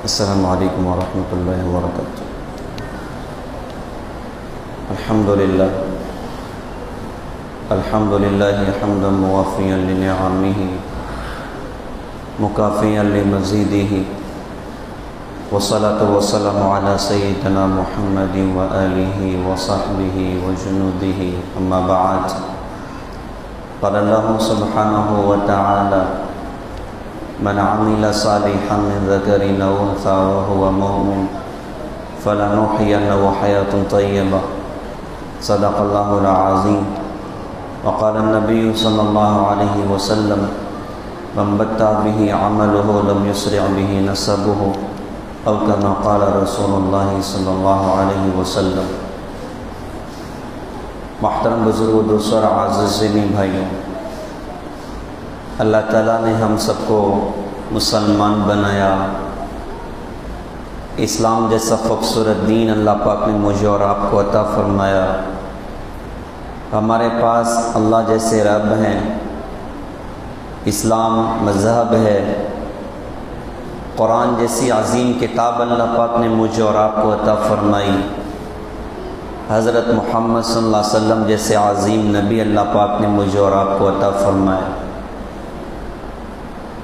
السلام علیکم ورحمۃ اللہ وبرکاتہ۔ الحمد للہ حمدا موافیا لنعمہ مکافیا لمزیدہ، والصلاۃ والسلام علی سیدنا محمد وآلہ وصحبہ وجنودہ، اما بعد۔ قال اللہ سبحانہ وتعالی: من عمل صالحا من ذکر او انثى وهو مؤمن فلنحيينه حياة طیبہ، صدق اللہ العظیم۔ وقال النبی صلی اللہ علیہ وسلم: من بطأ به عمله لم يسرع به نسبه، او كما قال رسول اللہ صلی اللہ علیہ وسلم۔ محترم بزرگوں، دوستوں اور عزیز بھائیوں، اللہ تعالیٰ نے ہم سب کو مسلمان بنایا۔ اسلام جیسا خوبصورت دین اللہ پاک نے مجھے اور آپ کو عطا فرمایا۔ ہمارے پاس اللہ جیسے رب ہیں، اسلام مذہب ہے، قرآن جیسی عظیم کتاب اللہ پاک نے مجھے اور آپ کو عطا فرمائی، حضرت محمد صلی اللہ علیہ وسلم جیسے عظیم نبی اللہ پاک نے مجھے اور آپ کو عطا فرمایا۔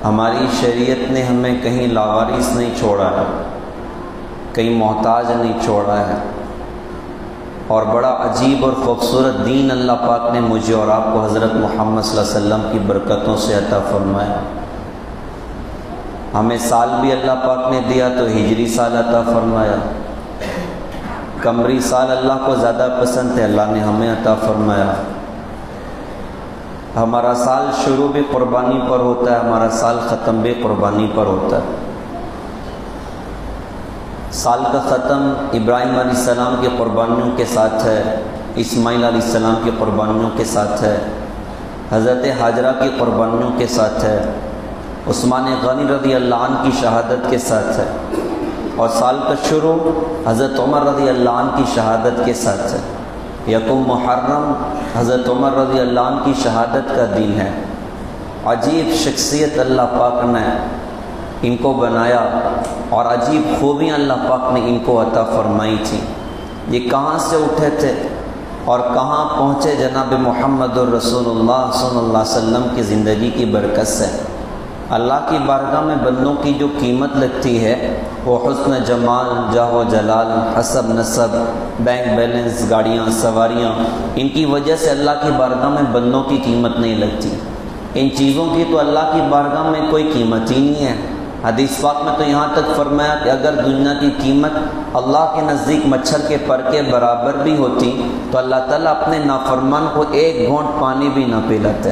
ہماری شریعت نے ہمیں کہیں لاوارث نہیں چھوڑا ہے، کہیں محتاج نہیں چھوڑا ہے، اور بڑا عجیب اور خوبصورت دین اللہ پاک نے مجھے اور آپ کو حضرت محمد صلی اللہ علیہ وسلم کی برکتوں سے عطا فرمایا۔ ہمیں سال بھی اللہ پاک نے دیا تو ہجری سال عطا فرمایا، قمری سال اللہ کو زیادہ پسند ہے، اللہ نے ہمیں عطا فرمایا۔ ہمارا سال شروع بھی قربانی پر ہوتا ہے، ہمارا سال ختم بھی قربانی پر ہوتا ہے۔ سال کا ختم ابراہیم علیہ السلام کی قربانیوں کے ساتھ ہے، اسماعیل علیہ السلام کی قربانیوں کے ساتھ ہے، حضرت حاجرہ کی قربانیوں کے ساتھ ہے، عثمان غنی رضی اللہ عنہ کی شہادت کے ساتھ ہے، اور سال کا شروع حضرت عمر رضی اللہ عنہ کی شہادت کے ساتھ ہے۔ یکم محرم حضرت عمر رضی اللہ عنہ کی شہادت کا دن ہے۔ عجیب شخصیت اللہ پاک نے ان کو بنایا، اور عجیب خوبیاں اللہ پاک نے ان کو عطا فرمائی تھی۔ یہ کہاں سے اٹھے تھے اور کہاں پہنچے؟ جناب محمد الرسول اللہ صلی اللہ علیہ وسلم کی زندگی کی برکت سے۔ اللہ کی بارگاہ میں بندوں کی جو قیمت لگتی ہے وہ حسن جمال، جاہ و جلال، حسب نسب، بینک بیلنس، گاڑیاں، سواریاں، ان کی وجہ سے اللہ کی بارگاہ میں بندوں کی قیمت نہیں لگتی۔ ان چیزوں کی تو اللہ کی بارگاہ میں کوئی قیمت ہی نہیں ہے۔ حدیث پاک میں تو یہاں تک فرمایا کہ اگر دنیا کی قیمت اللہ کے نزدیک مچھر کے پر کے برابر بھی ہوتی تو اللہ تعالیٰ اپنے نافرمان کو ایک گھونٹ پانی بھی نہ پلاتے۔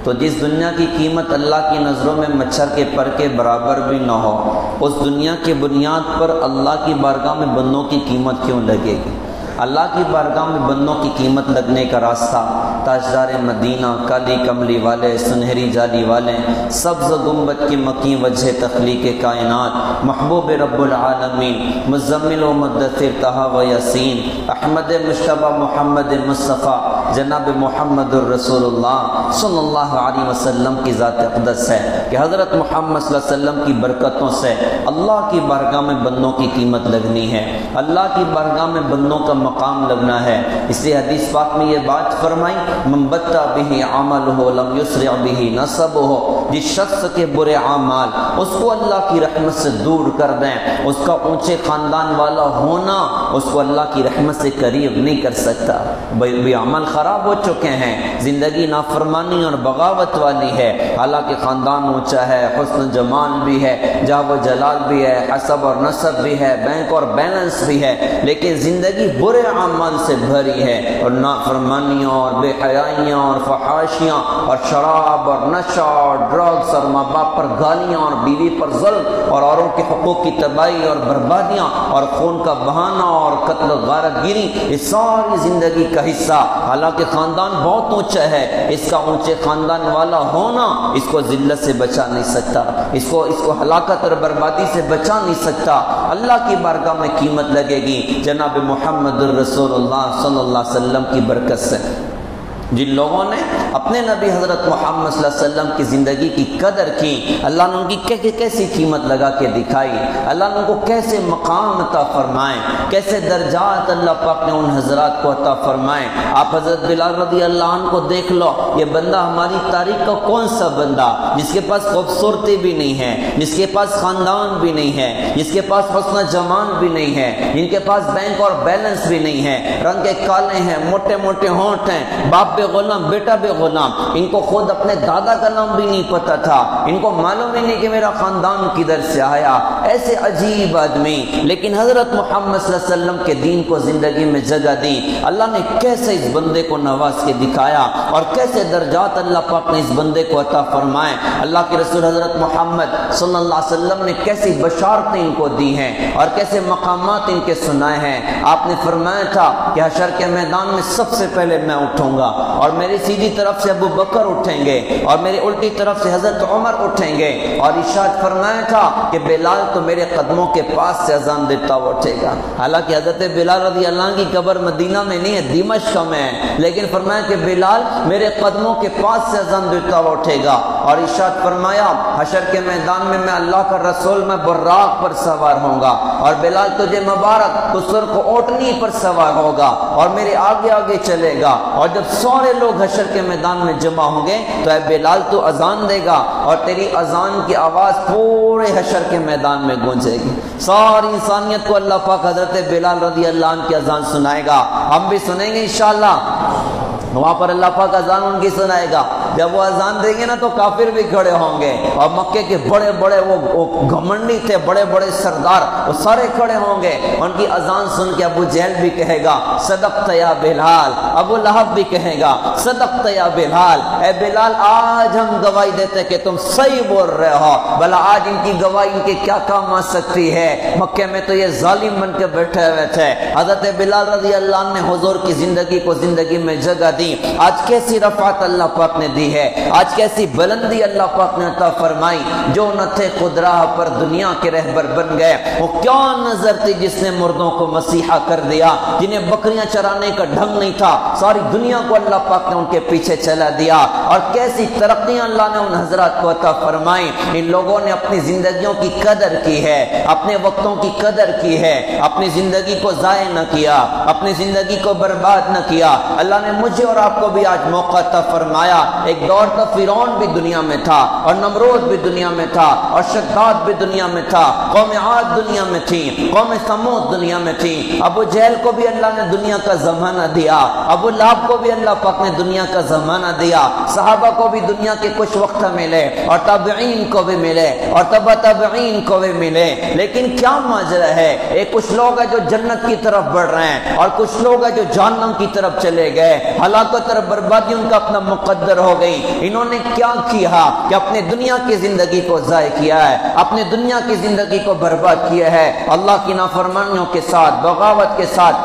تو جس دنیا کی قیمت اللہ کی نظروں میں مچھر کے پر کے برابر بھی نہ ہو، اس دنیا کی بنیاد پر اللہ کی بارگاہ میں بندوں کی قیمت کیوں لگے گی؟ اللہ کی بارگاہ میں بندوں کی قیمت لگنے کا راستہ تاجدار مدینہ، کالی کملی والے، سنہری جالی والے، سبز گنبد کی مکی وجہ تخلیق کائنات، محبوب رب العالمین، مزمل و مدثر طہ و یاسین، احمد مجتبی محمد مصطفیٰ جناب محمد الرسول اللہ صلی اللہ علیہ وسلم کی ذات اقدس ہے کہ حضرت محمد صلی اللہ علیہ وسلم کی برکتوں سے اللہ کی بارگاہ میں بندوں کی قیمت لگنی ہے، اللہ کی بارگاہ میں بندوں کا مقام لگنا ہے۔ اس لیے حدیث پاک میں یہ بات فرمائی: من بطأ به عمله لم يسرع به نسبه، جس شخص کے برے اعمال اس کو اللہ کی رحمت سے دور کر دیں، اس کا اونچے خاندان والا ہونا اس کو اللہ کی رحمت سے قریب نہیں کر سکتا۔ بے عمل خراب ہو چکے ہیں، زندگی نافرمانی اور بغاوت والی ہے، حالانکہ خاندان اونچا ہے، حسن جمال بھی ہے، جاہ و جلال بھی ہے، حسب اور نسب بھی ہے، بینک اور بیلنس بھی ہے، لیکن زندگی برے اعمال سے بھری ہے، اور نافرمانیاں اور بے حیائیاں اور فحاشیاں اور شراب اور نشہ اور ڈرگس اور ماں باپ پر گالیاں اور بیوی پر ظلم اور اوروں کے حقوق کی تباہی اور بربادیاں اور خون کا بہانا اور قتل و غارت گیری، یہ ساری زندگی کا حصہ۔ حالانکہ خاندان بہت اونچا ہے، اس کا اونچے خاندان والا ہونا اس کو ذلت سے بچا نہیں سکتا، اس کو ہلاکت اور بربادی سے بچا نہیں سکتا۔ اللہ کی بارگاہ میں قیمت لگے گی جناب محمد الرسول اللہ صلی اللہ علیہ وسلم کی برکت سے۔ جن لوگوں نے اپنے نبی حضرت محمد صلی اللہ علیہ وسلم کی زندگی کی قدر کی، اللہ نے ان کی کیسی قیمت لگا کے دکھائی، اللہ نے ان کو کیسے مقام عطا فرمائے، کیسے درجات اللہ پاک نے ان حضرات کو عطا فرمائے۔ آپ حضرت بلال رضی اللہ عنہ کو دیکھ لو، یہ بندہ ہماری تاریخ کا کون سا بندہ جس کے پاس خوبصورتی بھی نہیں ہے، جس کے پاس خاندان بھی نہیں ہے، جس کے پاس حسن جمال بھی نہیں ہے، جن کے پاس بینک اور بیلنس بھی نہیں ہے، رنگ کے کالے ہیں، موٹے موٹے ہونٹ ہیں، باپ بے غلام بیٹا بے غلام، ان کو خود اپنے دادا کا نام بھی نہیں پتا تھا، ان کو معلوم ہی نہیں کہ میرا خاندان کدھر سے آیا، ایسے عجیب آدمی، لیکن حضرت محمد صلی اللہ علیہ وسلم کے دین کو زندگی میں جگہ دی۔ اللہ نے کیسے اس بندے کو نواز کے دکھایا اور کیسے درجات اللہ پاک نے اس بندے کو عطا فرمائے۔ اللہ کے رسول حضرت محمد صلی اللہ علیہ وسلم نے کیسی بشارتیں ان کو دی ہیں اور کیسے مقامات ان کے سنائے ہیں۔ آپ نے فرمایا تھا کہ حشر کے میدان میں سب سے پہلے میں اٹھوں گا اور میری سیدھی طرف سے ابو بکر اٹھیں گے اور میری الٹی طرف سے حضرت عمر اٹھیں گے، اور ارشاد فرمایا تھا کہ بلال تو میرے قدموں کے پاس سے اذان دیتا ہوا اٹھے گا۔ حالانکہ حضرت بلال رضی اللہ عنہ کی قبر مدینہ میں نہیں ہے، دمشق میں ہے، لیکن فرمایا کہ بلال میرے قدموں کے پاس سے اذان دیتا ہوا اٹھے گا، اور ارشاد فرمایا حشر کے میدان میں میں اللہ کا رسول میں براق پر سوار ہوں گا، اور بلال تجھے مبارک تو سرخ اونٹنی پر سوار ہوگا اور میرے آگے آگے چلے گا، اور جب سارے لوگ حشر کے میدان میں جمع ہوں گے تو اے بلال تو اذان دے گا اور تیری اذان کی آواز پورے حشر کے میدان میں گونجے گی، ساری انسانیت کو اللہ پاک حضرت بلال رضی اللہ عنہ کی اذان سنائے گا۔ ہم بھی سنیں گے انشاءاللہ، وہاں پر اللہ پاک اذان ان کی سنائے گا۔ جب وہ اذان دیں گے نا تو کافر بھی کھڑے ہوں گے، اور مکے کے بڑے بڑے وہ گھمنڈی تھے، بڑے بڑے سردار، وہ سارے کھڑے ہوں گے۔ ان کی اذان سن کے ابو جہل بھی کہے گا صدقت یا بلال، ابو لہب بھی کہے گا صدقت یا بلال، اے بلال آج ہم گواہی دیتے کہ تم صحیح بول رہے ہو، بھلا آج ان کی گواہی ان کے کیا کام آ سکتی ہے، مکے میں تو یہ ظالم بن کے بیٹھے ہوئے تھے۔ حضرت بلال رضی اللہ عنہ نے حضور کی زندگی کو زندگی میں جگہ دی۔ آج کیسی رفعت اللہ پاک نے دی ہے، آج کیسی بلندی اللہ پاک نے عطا فرمائی۔ جو نہ تھے خود راہ پر دنیا کے رہبر بن گئے، وہ کیا نظر تھی جس نے مردوں کو مسیحا کر دیا، جنہیں بکریاں چرانے کا ڈھنگ نہیں تھا، ساری دنیا کو اللہ پاک نے ان کے پیچھے چلا دیا، اور کیسی ترقیاں اللہ نے ان حضرات کو عطا فرمائی۔ ان لوگوں نے اپنی زندگیوں کی قدر کی ہے، اپنے وقتوں کی قدر کی ہے، اپنی زندگی کو ضائع نہ کیا، اپنی زندگی کو برباد نہ کیا۔ اللہ نے مجھے اور آپ کو بھی آج موقع عطا فرمایا۔ ایک دور تھا فرعون بھی دنیا میں تھا، اور نمرود بھی دنیا میں تھا، اور شداد بھی دنیا میں تھا، قوم عاد دنیا میں تھی، قوم ثمود دنیا میں تھی، ابو جہل کو بھی اللہ نے دنیا کا زمانہ دیا، ابو لہب کو بھی اللہ پاک نے دنیا کا زمانہ دیا، صحابہ کو بھی دنیا کے کچھ وقت ملے، اور تابعین کو بھی ملے، اور تبع تابعین کو بھی ملے۔ لیکن کیا ماجرا ہے، ایک کچھ لوگ ہیں جو جنت کی طرف بڑھ رہے ہیں، اور کچھ لوگ ہیں جو جہنم کی طرف چلے گئے، ہلاکت اور بربادی ان کا اپنا مقدر ہو گئی۔ انہوں نے کیا کیا کہ اپنے دنیا کی زندگی کو ضائع کیا ہے، اپنے دنیا کی زندگی کو برباد کیا ہے، اللہ کی نافرمانیوں کے ساتھ، بغاوت کے ساتھ،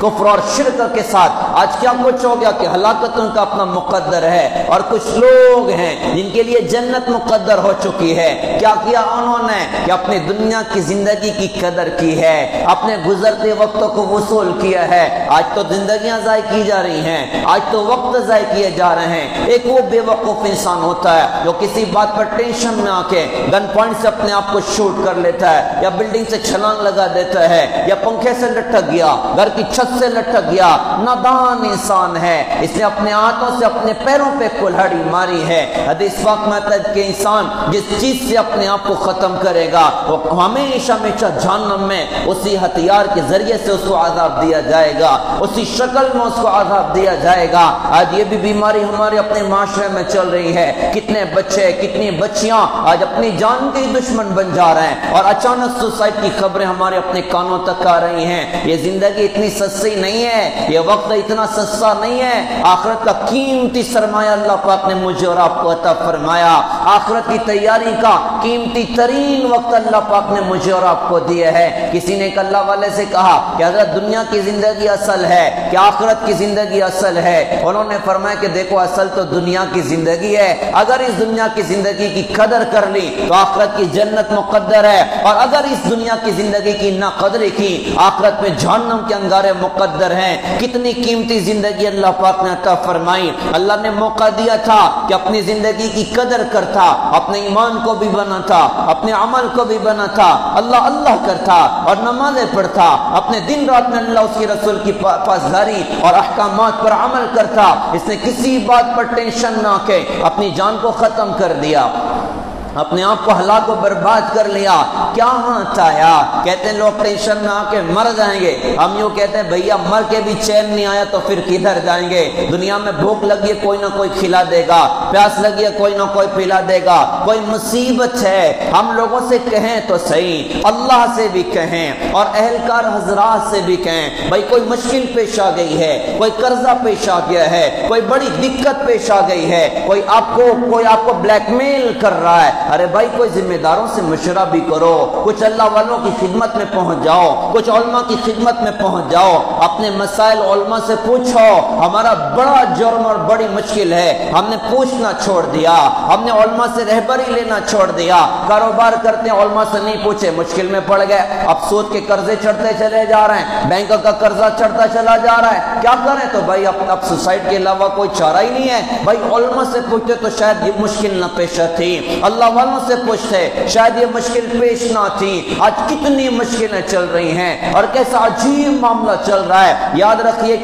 کفر اور شرک کے ساتھ۔ آج کیا کچھ ہو گیا کہ ہلاکت ان کا اپنا مقدر ہے، اور کچھ لوگ ہیں جن کے لیے جنت مقدر ہو چکی ہے۔ کیا کیا انہوں نے کہ اپنے دنیا کی زندگی کی قدر کی ہے، اپنے گزرتے وقتوں کو وصول کیا ہے۔ آج تو زندگیاں ضائع کی جا رہی ہیں، آج تو وقت ضائع کیے جا رہے ہیں۔ ایک وہ بے وقوف انسان ہوتا ہے جو کسی بات پر ٹینشن میں آ کے گن پوائنٹ سے اپنے آپ کو شوٹ کر لیتا ہے، یا بلڈنگ سے چھلانگ لگا دیتا ہے، یا پنکھے سے لٹک گیا، گھر کی چھت سے لٹک گیا۔ نادان انسان ہے، اس نے اپنے ہاتھوں سے اپنے پیروں پہ کلہڑی ماری ہے۔ حدیث پاک میں آتا ہے کہ انسان جس چیز سے اپنے آپ کو ختم کرے گا وہ ہمیشہ ہمیشہ جہنم میں اسی ہتھیار کے ذریعے سے اس کو عذاب دیا جائے گا، اسی شکل میں اس کو عذاب دیا جائے گا۔ آج یہ بھی بیماری ہمارے اپنے معاشرے میں چل رہی ہے، کتنے بچے کتنی بچیاں آج اپنی جان کے دشمن بن جا رہے ہیں، اور اچانک سوسائڈ کی خبریں ہمارے اپنے کانوں تک آ رہی ہیں۔ یہ زندگی اتنی سستی نہیں ہے، یہ وقت اتنا سستا نہیں ہے۔ آخرت کا قیمتی سرمایہ اللہ پاک نے مجھے اور آپ کو عطا فرمایا، آخرت کی تیاری کا قیمتی ترین وقت اللہ پاک نے مجھے اور آپ کو دیا ہے۔ کسی نے ایک اللہ والے سے کہا کہ حضرت دنیا کی زندگی اصل ہے کہ آخرت کی زندگی اصل ہے؟ انہوں نے فرمایا کہ دیکھو اصل تو دنیا کی زندگی ہے، اگر اس دنیا کی زندگی کی قدر کر لی تو آخرت کی جنت مقدر ہے، اور اگر اس دنیا کی زندگی کی نہ قدری کی آخرت میں جہنم کے انگارے مقدر ہیں، کتنی قیمتی زندگی اللہ پاک نے عطا فرمائی۔ اللہ نے موقع دیا تھا کہ اپنی زندگی کی قدر کرتا، اپنے ایمان کو بھی بنا تھا، اپنے عمل کو بھی بنا تھا، اللہ اللہ کرتا اور نمازیں پڑھتا، اپنے دن رات میں اللہ اس کی رسول کی پاسداری اور احکامات پر عمل کرتا۔ اس نے کسی بات پر ٹینشن نہ کے اپنی جان کو ختم کر دیا، اپنے آپ کو ہلاک و برباد کر لیا۔ کیا ہاتھ آیا؟ کہتے ہیں لوگ ٹینشن میں آ کے مر جائیں گے، ہم یوں کہتے ہیں بھیا مر کے بھی چین نہیں آیا تو پھر کدھر جائیں گے؟ دنیا میں بھوک لگی ہے کوئی نہ کوئی کھلا دے گا، پیاس لگی ہے کوئی نہ کوئی پلا دے گا، کوئی مصیبت ہے ہم لوگوں سے کہیں تو صحیح، اللہ سے بھی کہیں اور اہلکار حضرات سے بھی کہیں، بھائی کوئی مشکل پیش آ گئی ہے، کوئی قرضہ پیش آ گیا ہے، کوئی بڑی دقت پیش آ گئی ہے، کوئی آپ کو بلیک میل کر رہا ہے، ارے بھائی کوئی ذمہ داروں سے مشورہ بھی کرو، کچھ اللہ والوں کی خدمت میں پہنچ جاؤ، کچھ علماء کی خدمت میں پہنچ جاؤ، اپنے مسائل علماء سے پوچھو۔ ہمارا بڑا جرم اور بڑی مشکل ہے، ہم نے پوچھنا چھوڑ دیا، ہم نے علماء سے رہبری لینا چھوڑ دیا، کاروبار کرتے ہیں علماء سے نہیں پوچھے، مشکل میں پڑ گئے، اب سود کے قرضے چڑھتے چلے جا رہے ہیں، بینک کا قرضہ چڑھتا چلا جا رہا ہے، کیا کریں؟ تو بھائی اب سوسائڈ کے علاوہ کوئی چارہ ہی نہیں ہے، بھائی علماء سے پوچھتے تو شاید یہ مشکل نہ پیش تھی، اللہ والوں سے پوچھتے شاید یہ مشکل پیش نہ تھی۔ آج کتنی مشکلیں چل رہی ہیں اور کیسا عجیب معاملہ چل رہا ہے۔ یاد رکھنے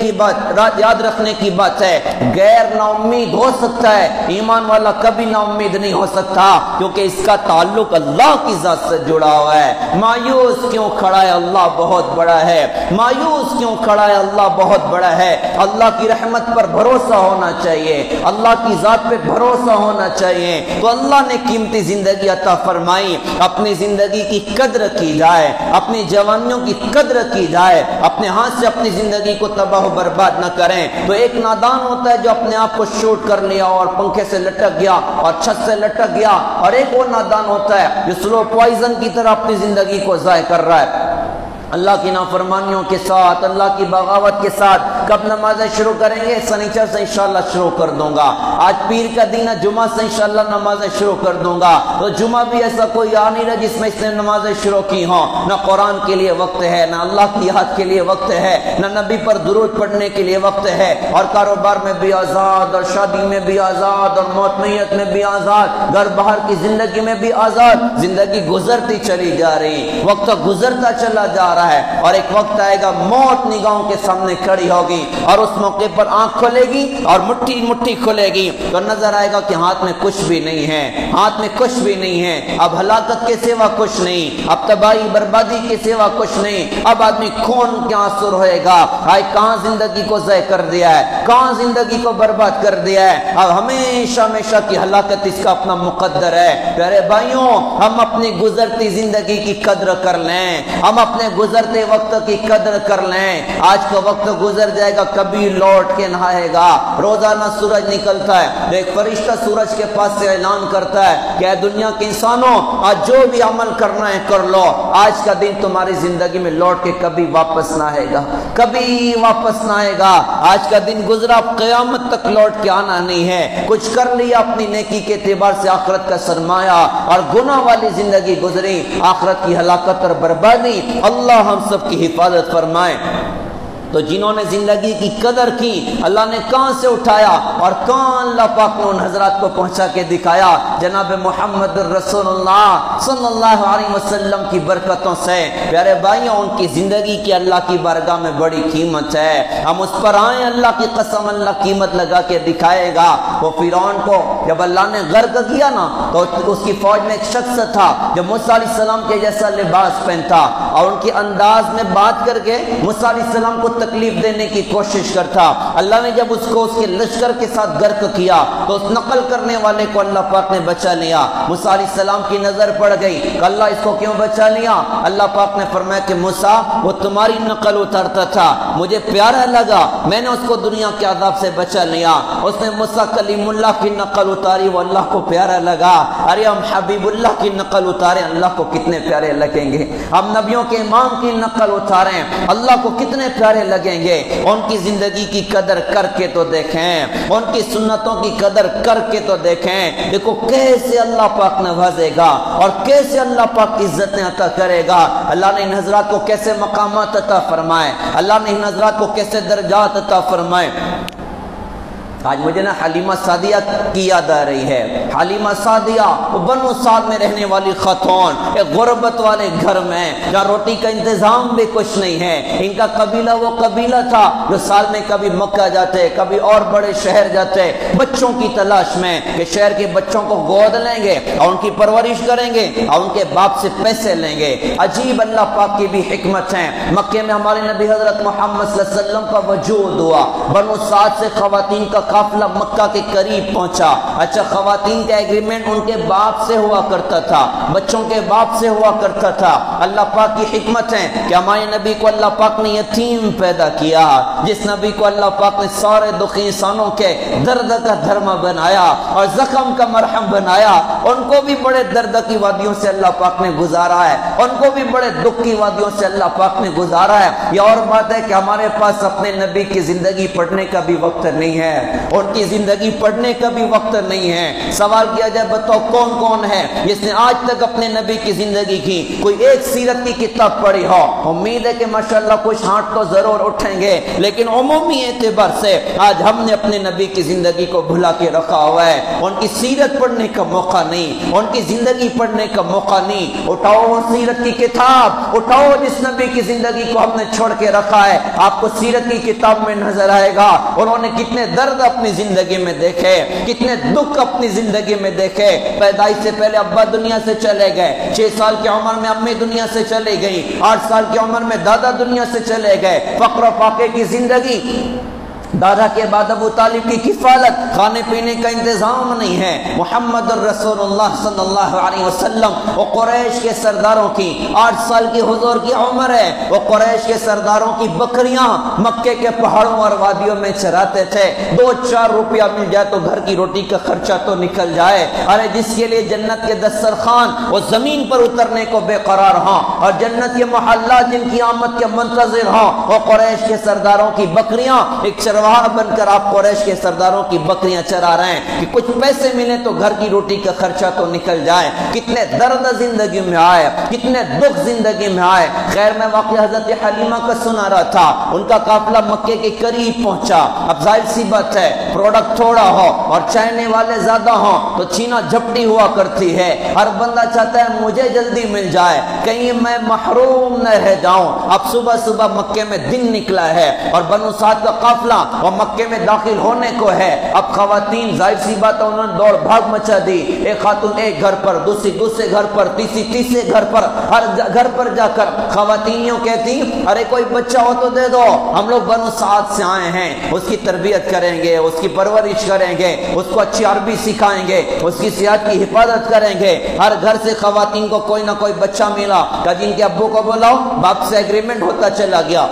کی بات ہے، غیر نا امید ہو سکتا ہے، ایمان والا کبھی نا امید نہیں ہو سکتا، کیونکہ اس کا تعلق اللہ کی ذات سے جڑا ہوا ہے۔ مایوس کیوں کھڑا ہے؟ اللہ بہت بڑا ہے۔ مایوس کیوں کھڑا ہے؟ اللہ بہت بڑا ہے۔ اللہ کی رحمت پر بھروسہ ہونا چاہیے، اللہ کی ذات پہ بھروسہ ہونا چاہیے۔ تو اللہ نے قیمتی زندگی عطا فرمائی، اپنی زندگی کی قدر کی جائے، اپنی جوانیوں کی قدر کی جائے، اپنے ہاتھ سے اپنی زندگی کو تباہ و برباد نہ کریں۔ تو ایک نادان ہوتا ہے جو اپنے آپ کو شوٹ کر لیا اور پنکھے سے لٹک گیا اور چھت سے لٹک گیا، اور ایک وہ نادان ہوتا ہے جو سلو پوائزن کی طرح اپنی زندگی کو ضائع کر رہا ہے، اللہ کی نافرمانیوں کے ساتھ، اللہ کی بغاوت کے ساتھ۔ کب نمازیں شروع کریں گے؟ سنیچر سے انشاءاللہ شروع کر دوں گا، آج پیر کا دن ہے، جمعہ سے انشاءاللہ نمازیں شروع کر دوں گا۔ تو جمعہ بھی ایسا کوئی آ نہیں رہا جس میں اس نے نمازیں شروع کی ہوں، نہ قرآن کے لیے وقت ہے، نہ اللہ کی یاد کے لیے وقت ہے، نہ نبی پر درود پڑھنے کے لیے وقت ہے، اور کاروبار میں بھی آزاد، اور شادی میں بھی آزاد، اور موت میت میں بھی آزاد، گھر باہر کی زندگی میں بھی آزاد۔ زندگی گزرتی چلی جا رہی، وقت گزرتا چلا جا رہا ہے، اور ایک وقت آئے گا موت نگاہوں کے سامنے کھڑی ہوگی، اور اس موقع پر آنکھ کھلے گی اور مٹھی مٹھی کھلے گی تو نظر آئے گا کہ ہاتھ میں کچھ بھی نہیں ہے، ہاتھ میں کچھ بھی نہیں ہے، اب ہلاکت کے سوا کچھ نہیں، اب تباہی بربادی کے سوا کچھ نہیں، اب آدمی خون کے آنسو روئے گا، آئے کہاں زندگی کو ضائع کر دیا ہے، کہاں زندگی کو برباد کر دیا ہے، اب ہمیشہ ہمیشہ کی ہلاکت اس کا اپنا مقدر ہے۔ پیارے بھائیوں، ہم اپنی گزرتی زندگی کی قدر کر لیں، ہم اپنے گزرتے وقت کی قدر کر لیں۔ آج کا وقت گزر جائے گا، کبھی لوٹ کے نہ آئے گا۔ روزانہ سورج نکلتا ہے، ایک فرشتہ سورج کے پاس سے اعلان کرتا ہے کہ اے دنیا کے انسانوں، آج جو بھی عمل کرنا ہے کر لو، آج کا دن تمہاری زندگی میں لوٹ کے کبھی واپس نہ آئے گا، کبھی واپس نہ آئے گا۔ آج کا دن گزرا، قیامت تک لوٹ کے آنا نہیں ہے۔ کچھ کر لیا اپنی نیکی کے اعتبار سے آخرت کا سرمایہ، اور گناہ والی زندگی گزری، آخرت کی ہلاکت اور بربادی۔ اللہ ہم سب کی حفاظت فرمائے۔ تو جنہوں نے زندگی کی قدر کی، اللہ نے کہاں سے اٹھایا اور کہاں اللہ پاک نے ان حضرات کو پہنچا کے دکھایا؟ جناب محمد رسول اللہ صلی اللہ علیہ وسلم کی برکتوں سے۔ پیارے بھائیوں، ان کی زندگی کی اللہ کی بارگاہ میں بڑی قیمت ہے، ہم اس پر آئیں، اللہ کی قسم اللہ قیمت لگا کے دکھائے گا۔ وہ فرعون کو جب اللہ نے غرق کیا نا، تو اس کی فوج میں ایک شخص تھا جو موسیٰ علیہ السلام کے جیسا لباس پہنتا، اور ان کے انداز میں بات کر کے موسیٰ علیہ السلام کو تکلیف دینے کی کوشش کرتا۔ اللہ نے جب اس کو اس کے لشکر کے ساتھ غرق کیا تو اس نقل کرنے والے کو اللہ پاک نے بچا لیا۔ موسیٰ علیہ السلام کی نظر پڑ گئی کہ اللہ اس کو کیوں بچا لیا؟ اللہ پاک نے فرمایا کہ موسیٰ وہ تمہاری نقل اتارتا تھا، مجھے پیارا لگا، میں نے اس کو دنیا کے عذاب سے بچا لیا۔ اس نے موسیٰ کلیم اللہ کی نقل اتاری، وہ اللہ کو پیارا لگا۔ ارے ہم حبیب اللہ کی نقل اتاریں، اللہ کو کتنے پیارے لگیں گے۔ ہم نبیوں کے امام کی نقل اتاریں، اللہ کو کتنے پیارے لگیں گے، ان کی زندگی کی قدر کر کے تو دیکھیں، ان کی سنتوں کی قدر کر کے تو دیکھیں۔ دیکھو کیسے اللہ پاک نوازے گا اور کیسے اللہ پاک عزتیں عطا کرے گا، اللہ نے ان حضرات کو کیسے مقامات عطا فرمائے، اللہ نے ان حضرات کو کیسے درجات عطا فرمائے۔ آج مجھے نا حلیمہ سعدیہ کی یاد آ رہی ہے۔ حلیمہ سعدیہ وہ بنو سعد میں رہنے والی خاتون، ایک غربت والے گھر میں جہاں روٹی کا انتظام بھی کچھ نہیں ہے۔ ان کا قبیلہ وہ قبیلہ تھا جو سال میں کبھی مکہ جاتے، کبھی اور بڑے شہر جاتے بچوں کی تلاش میں کہ شہر کے بچوں کو گود لیں گے اور ان کی پرورش کریں گے اور ان کے باپ سے پیسے لیں گے۔ عجیب اللہ پاک کی بھی حکمت ہے۔ مکے میں ہمارے نبی حضرت محمد صلی اللہ علیہ وسلم کا وجود ہوا، بنو سعد سے خواتین کا قافلہ مکہ کے قریب پہنچا۔ اچھا خواتین کا ایگریمنٹ ان کے باپ سے ہوا کرتا تھا، بچوں کے باپ سے ہوا کرتا تھا۔ اللہ پاک کی حکمت ہے کہ ہمارے نبی کو اللہ پاک نے یتیم پیدا کیا، جس نبی کو اللہ پاک نے سارے دکھی انسانوں کے درد کا دھرما بنایا اور زخم کا مرہم بنایا، ان کو بھی بڑے درد کی وادیوں سے اللہ پاک نے گزارا ہے، ان کو بھی بڑے دکھ کی وادیوں سے اللہ پاک نے گزارا ہے۔ یہ اور بات ہے کہ ہمارے پاس اپنے نبی کی زندگی پڑھنے کا بھی وقت نہیں ہے، ان کی زندگی پڑھنے کا بھی وقت نہیں ہے۔ سوال کیا جائے بتاؤ کون کون ہے جس نے آج تک اپنے نبی کی زندگی کی کوئی ایک سیرت کی کتاب پڑھی ہو؟ امید ہے کہ ماشاءاللہ کچھ ہاتھ تو ضرور اٹھیں گے، لیکن عمومی اعتبار سے آج ہم نے اپنے نبی کی زندگی کو بھلا کے رکھا ہوا ہے۔ ان کی سیرت پڑھنے کا موقع نہیں، ان کی زندگی پڑھنے کا موقع نہیں۔ اٹھاؤ وہ سیرت کی کتاب، اٹھاؤ جس نبی کی زندگی کو ہم نے چھوڑ کے رکھا ہے، آپ کو سیرت کی کتاب میں نظر آئے گا انہوں نے کتنے درد اپنی زندگی میں دیکھے، کتنے دکھ اپنی زندگی میں دیکھے۔ پیدائش سے پہلے ابا دنیا سے چلے گئے، 6 سال کی عمر میں امی دنیا سے چلے گئی، 8 سال کی عمر میں دادا دنیا سے چلے گئے۔ فقر و فاقے کی زندگی، دادا کے بعد ابو طالب کی کفالت، کھانے پینے کا انتظام نہیں ہے۔ محمد الرسول اللہ صلی اللہ علیہ وسلم وہ قریش کے سرداروں کی 8 سال کی حضور کی عمر ہے، وہ قریش کے سرداروں کی بکریاں مکے کے پہاڑوں اور وادیوں میں چراتے تھے۔ 2-4 روپیہ مل جائے تو گھر کی روٹی کا خرچہ تو نکل جائے۔ ارے جس کے لیے جنت کے دسترخوان وہ زمین پر اترنے کو بے قرار ہوں اور جنت کے محلات جن کی آمد کے منتظر ہوں، وہ قریش کے سرداروں کی بکریاں ایک چرواہا بن کر آپ قریش کے سرداروں کی بکریاں چرا رہے ہیں کہ کچھ پیسے ملے تو گھر کی روٹی کا خرچہ تو نکل جائے۔ کتنے درد زندگی میں آئے، کتنے دکھ زندگی میں آئے۔ خیر میں واقعہ حضرت حلیمہ کا سنا رہا تھا، ان کا قافلہ مکے کے قریب پہنچا۔ اب ظاہر سی بات ہے پروڈکٹ تھوڑا ہو اور چاہنے والے زیادہ ہوں تو چھینا جھپٹی ہوا کرتی ہے۔ ہر بندہ چاہتا ہے مجھے جلدی مل جائے، کہیں میں محروم نہ رہ جاؤں۔ اب صبح صبح مکے میں دن نکلا ہے اور بنو سعد کا قافلہ وہ مکے میں داخل ہونے کو ہے۔ اب خواتین ظاہر سی بات ہے انہوں نے دوڑ بھاگ مچا دی، ایک خاتون ایک گھر پر، دوسری دوسرے گھر پر، تیسرے گھر پر، ہر گھر پر جا کر خواتین یوں کہتی ارے کوئی بچہ ہو تو دے دو، ہم لوگ بنو سعد سے آئے ہیں، اس کی تربیت کریں گے، اس کی پرورش کریں گے، اس کو اچھی عربی سکھائیں گے، اس کی صحت کی حفاظت کریں گے۔ ہر گھر سے خواتین کو کوئی نہ کوئی بچہ ملا کہ جن کے ابو کو بلاؤ، باپ سے ایگریمنٹ ہوتا چلا گیا۔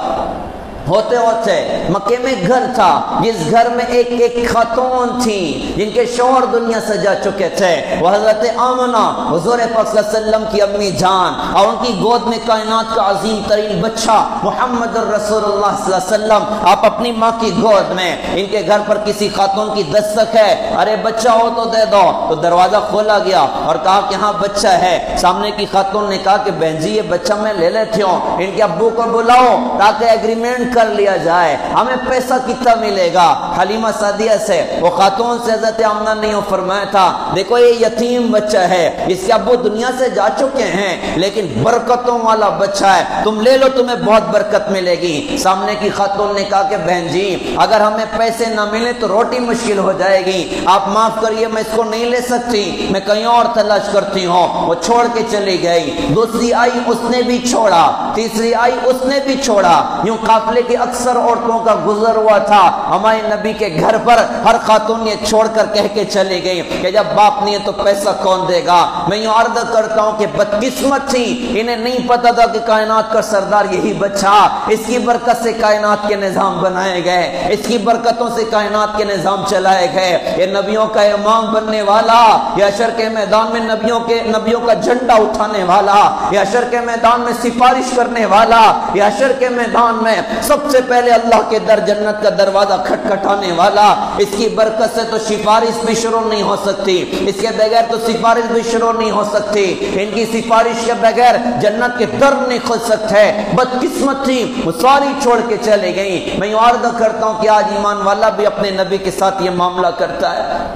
ہوتے ہوتے مکے میں گھر تھا جس گھر میں ایک خاتون تھی جن کے شوہر دنیا سے جا چکے تھے، وہ حضرت آمنہ حضور پاک صلی اللہ علیہ وسلم کی امی جان، اور ان کی گود میں کائنات کا عظیم ترین بچہ محمد الرسول اللہ صلی اللہ علیہ وسلم۔ آپ اپنی ماں کی گود میں، ان کے گھر پر کسی خاتون کی دستک ہے، ارے بچہ ہو تو دے دو، تو دروازہ کھولا گیا اور کہا کہ ہاں بچہ ہے۔ سامنے کی خاتون نے کہا کہ بہن جی یہ بچہ میں لے لیتی ہوں، ان کے ابو کو بلاؤ تاکہ ایگریمنٹ کر لیا جائے، ہمیں پیسہ کتنا ملے گا۔ حلیمہ سعدیہ سے وہ خاتون سے حضرت آمنہ نے یوں فرمایا تھا دیکھو یہ یتیم بچہ ہے، اس کے ابو دنیا سے جا چکے ہیں لیکن برکتوں والا بچہ ہے، تم لے لو تمہیں بہت برکت ملے گی۔ سامنے کی خاتون نے کہا کہ بہن جی اگر ہمیں پیسے نہ ملے تو روٹی مشکل ہو جائے گی، آپ معاف کریے میں اس کو نہیں لے سکتی، میں کہیں اور تلاش کرتی ہوں۔ وہ چھوڑ کے چلی گئی، دوسری آئی اس نے بھی چھوڑا، تیسری آئی اس نے بھی چھوڑا، یوں قافلے کی اکثر عورتوں کا گزر ہوا تھا۔ ہمارے نبی کے گھر پر ہر خاتون یہ چھوڑ کر کہہ کے چلی گئی کہ جب باپ نہیں ہے تو پیسہ کون دے گا۔ میں یوں عرض کرتا ہوں کہ بدقسمت تھی، انہیں نہیں پتا تھا کہ کائنات کا سردار یہی بچہ، اس کی برکت سے کائنات کے نظام بنائے گئے، اس کی برکتوں سے کائنات کے نظام چلائے گئے۔ یہ نبیوں کا امام بننے والا، یہ حشر کے میدان میں نبیوں کا جھنڈا اٹھانے والا، یہ حشر کے میدان میں سفارش کرنے والا، یہ حشر کے میدان میں سب سب سے پہلے اللہ کے در جنت کا دروازہ کھٹکھٹانے والا، اس کی برکت سے تو سفارش بھی شروع نہیں ہو سکتی، اس کے بغیر تو سفارش بھی شروع نہیں ہو سکتی، ان کی سفارش کے بغیر جنت کے در نہیں کھل سکتے۔ بدقسمت تھی، وہ ساری چھوڑ کے چلے گئیں۔ میں عرض کرتا ہوں کہ آج ایمان والا بھی اپنے نبی کے ساتھ یہ معاملہ کرتا ہے،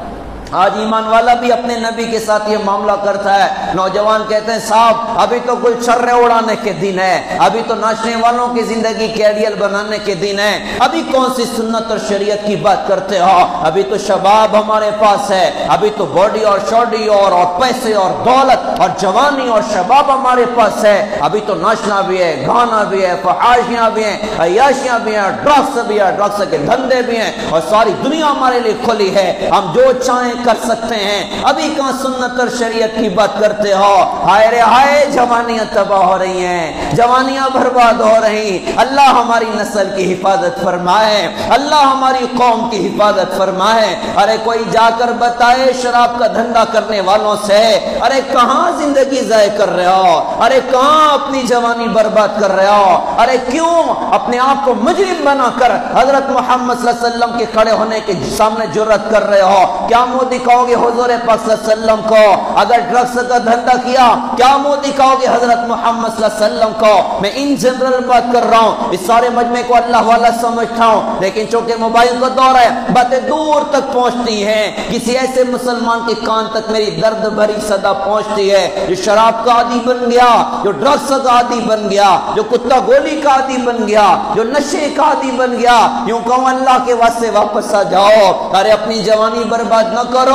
آج ایمان والا بھی اپنے نبی کے ساتھ یہ معاملہ کرتا ہے۔ نوجوان کہتے ہیں صاحب ابھی تو کل چھرے اڑانے کے دن ہے، ابھی تو ناچنے والوں کی زندگی کے ایڈیل بنانے کے دن ہے، ابھی کون سی سنت اور شریعت کی بات کرتے ہو؟ ابھی تو شباب ہمارے پاس ہے، ابھی تو باڈی اور شوڈی اور پیسے اور دولت اور جوانی اور شباب ہمارے پاس ہے، ابھی تو ناچنا بھی ہے، گانا بھی ہے، فحاشیاں بھی ہیں، عیاشیاں بھی ہیں، ڈرگس بھی ہے، ڈرگس کے دھندے بھی ہیں، اور ساری دنیا ہمارے لیے کھلی ہے، ہم جو چاہیں کر سکتے ہیں۔ ابھی کہاں سنت اور شریعت کی بات کرتے ہو؟ ہائے رے ہائے، جوانیاں تباہ ہو رہی ہیں، جوانیاں برباد ہو رہی۔ اللہ ہماری نسل کی حفاظت فرمائے، اللہ ہماری قوم کی حفاظت فرمائے۔ ارے کوئی جا کر بتائے شراب کا دھندا کرنے والوں سے، ارے کہاں زندگی ضائع کر رہے ہو؟ ارے کہاں اپنی جوانی برباد کر رہے ہو؟ ارے کیوں اپنے آپ کو مجرم بنا کر حضرت محمد صلی اللہ علیہ وسلم کے کھڑے ہونے کے سامنے جرأت کر رہے ہو؟ کیا منہ دکھاؤ گے حضور پاک صلی اللہ علیہ وسلم کو؟ اگر ڈرگس کا دھندا کیا کیا منہ دکھاؤ گے حضرت محمد صلی اللہ علیہ وسلم کو؟ میں ان جنرل بات کر رہا ہوں، اس سارے مجمع کو اللہ والا سمجھتا ہوں، لیکن چونکہ موبائل کا دور ہے باتیں دور تک پہنچتی ہیں، کسی ایسے مسلمان کے کان تک میری درد بھری صدا پہنچتی ہے جو شراب کا عادی بن گیا، جو ڈرگس کا عادی بن گیا، جو کتا گولی کا عادی بن گیا، جو نشے کا عادی بن گیا۔ یوں کہوں اللہ کے واسطے واپس آ جاؤ، ارے اپنی جوانی برباد نہ کرو،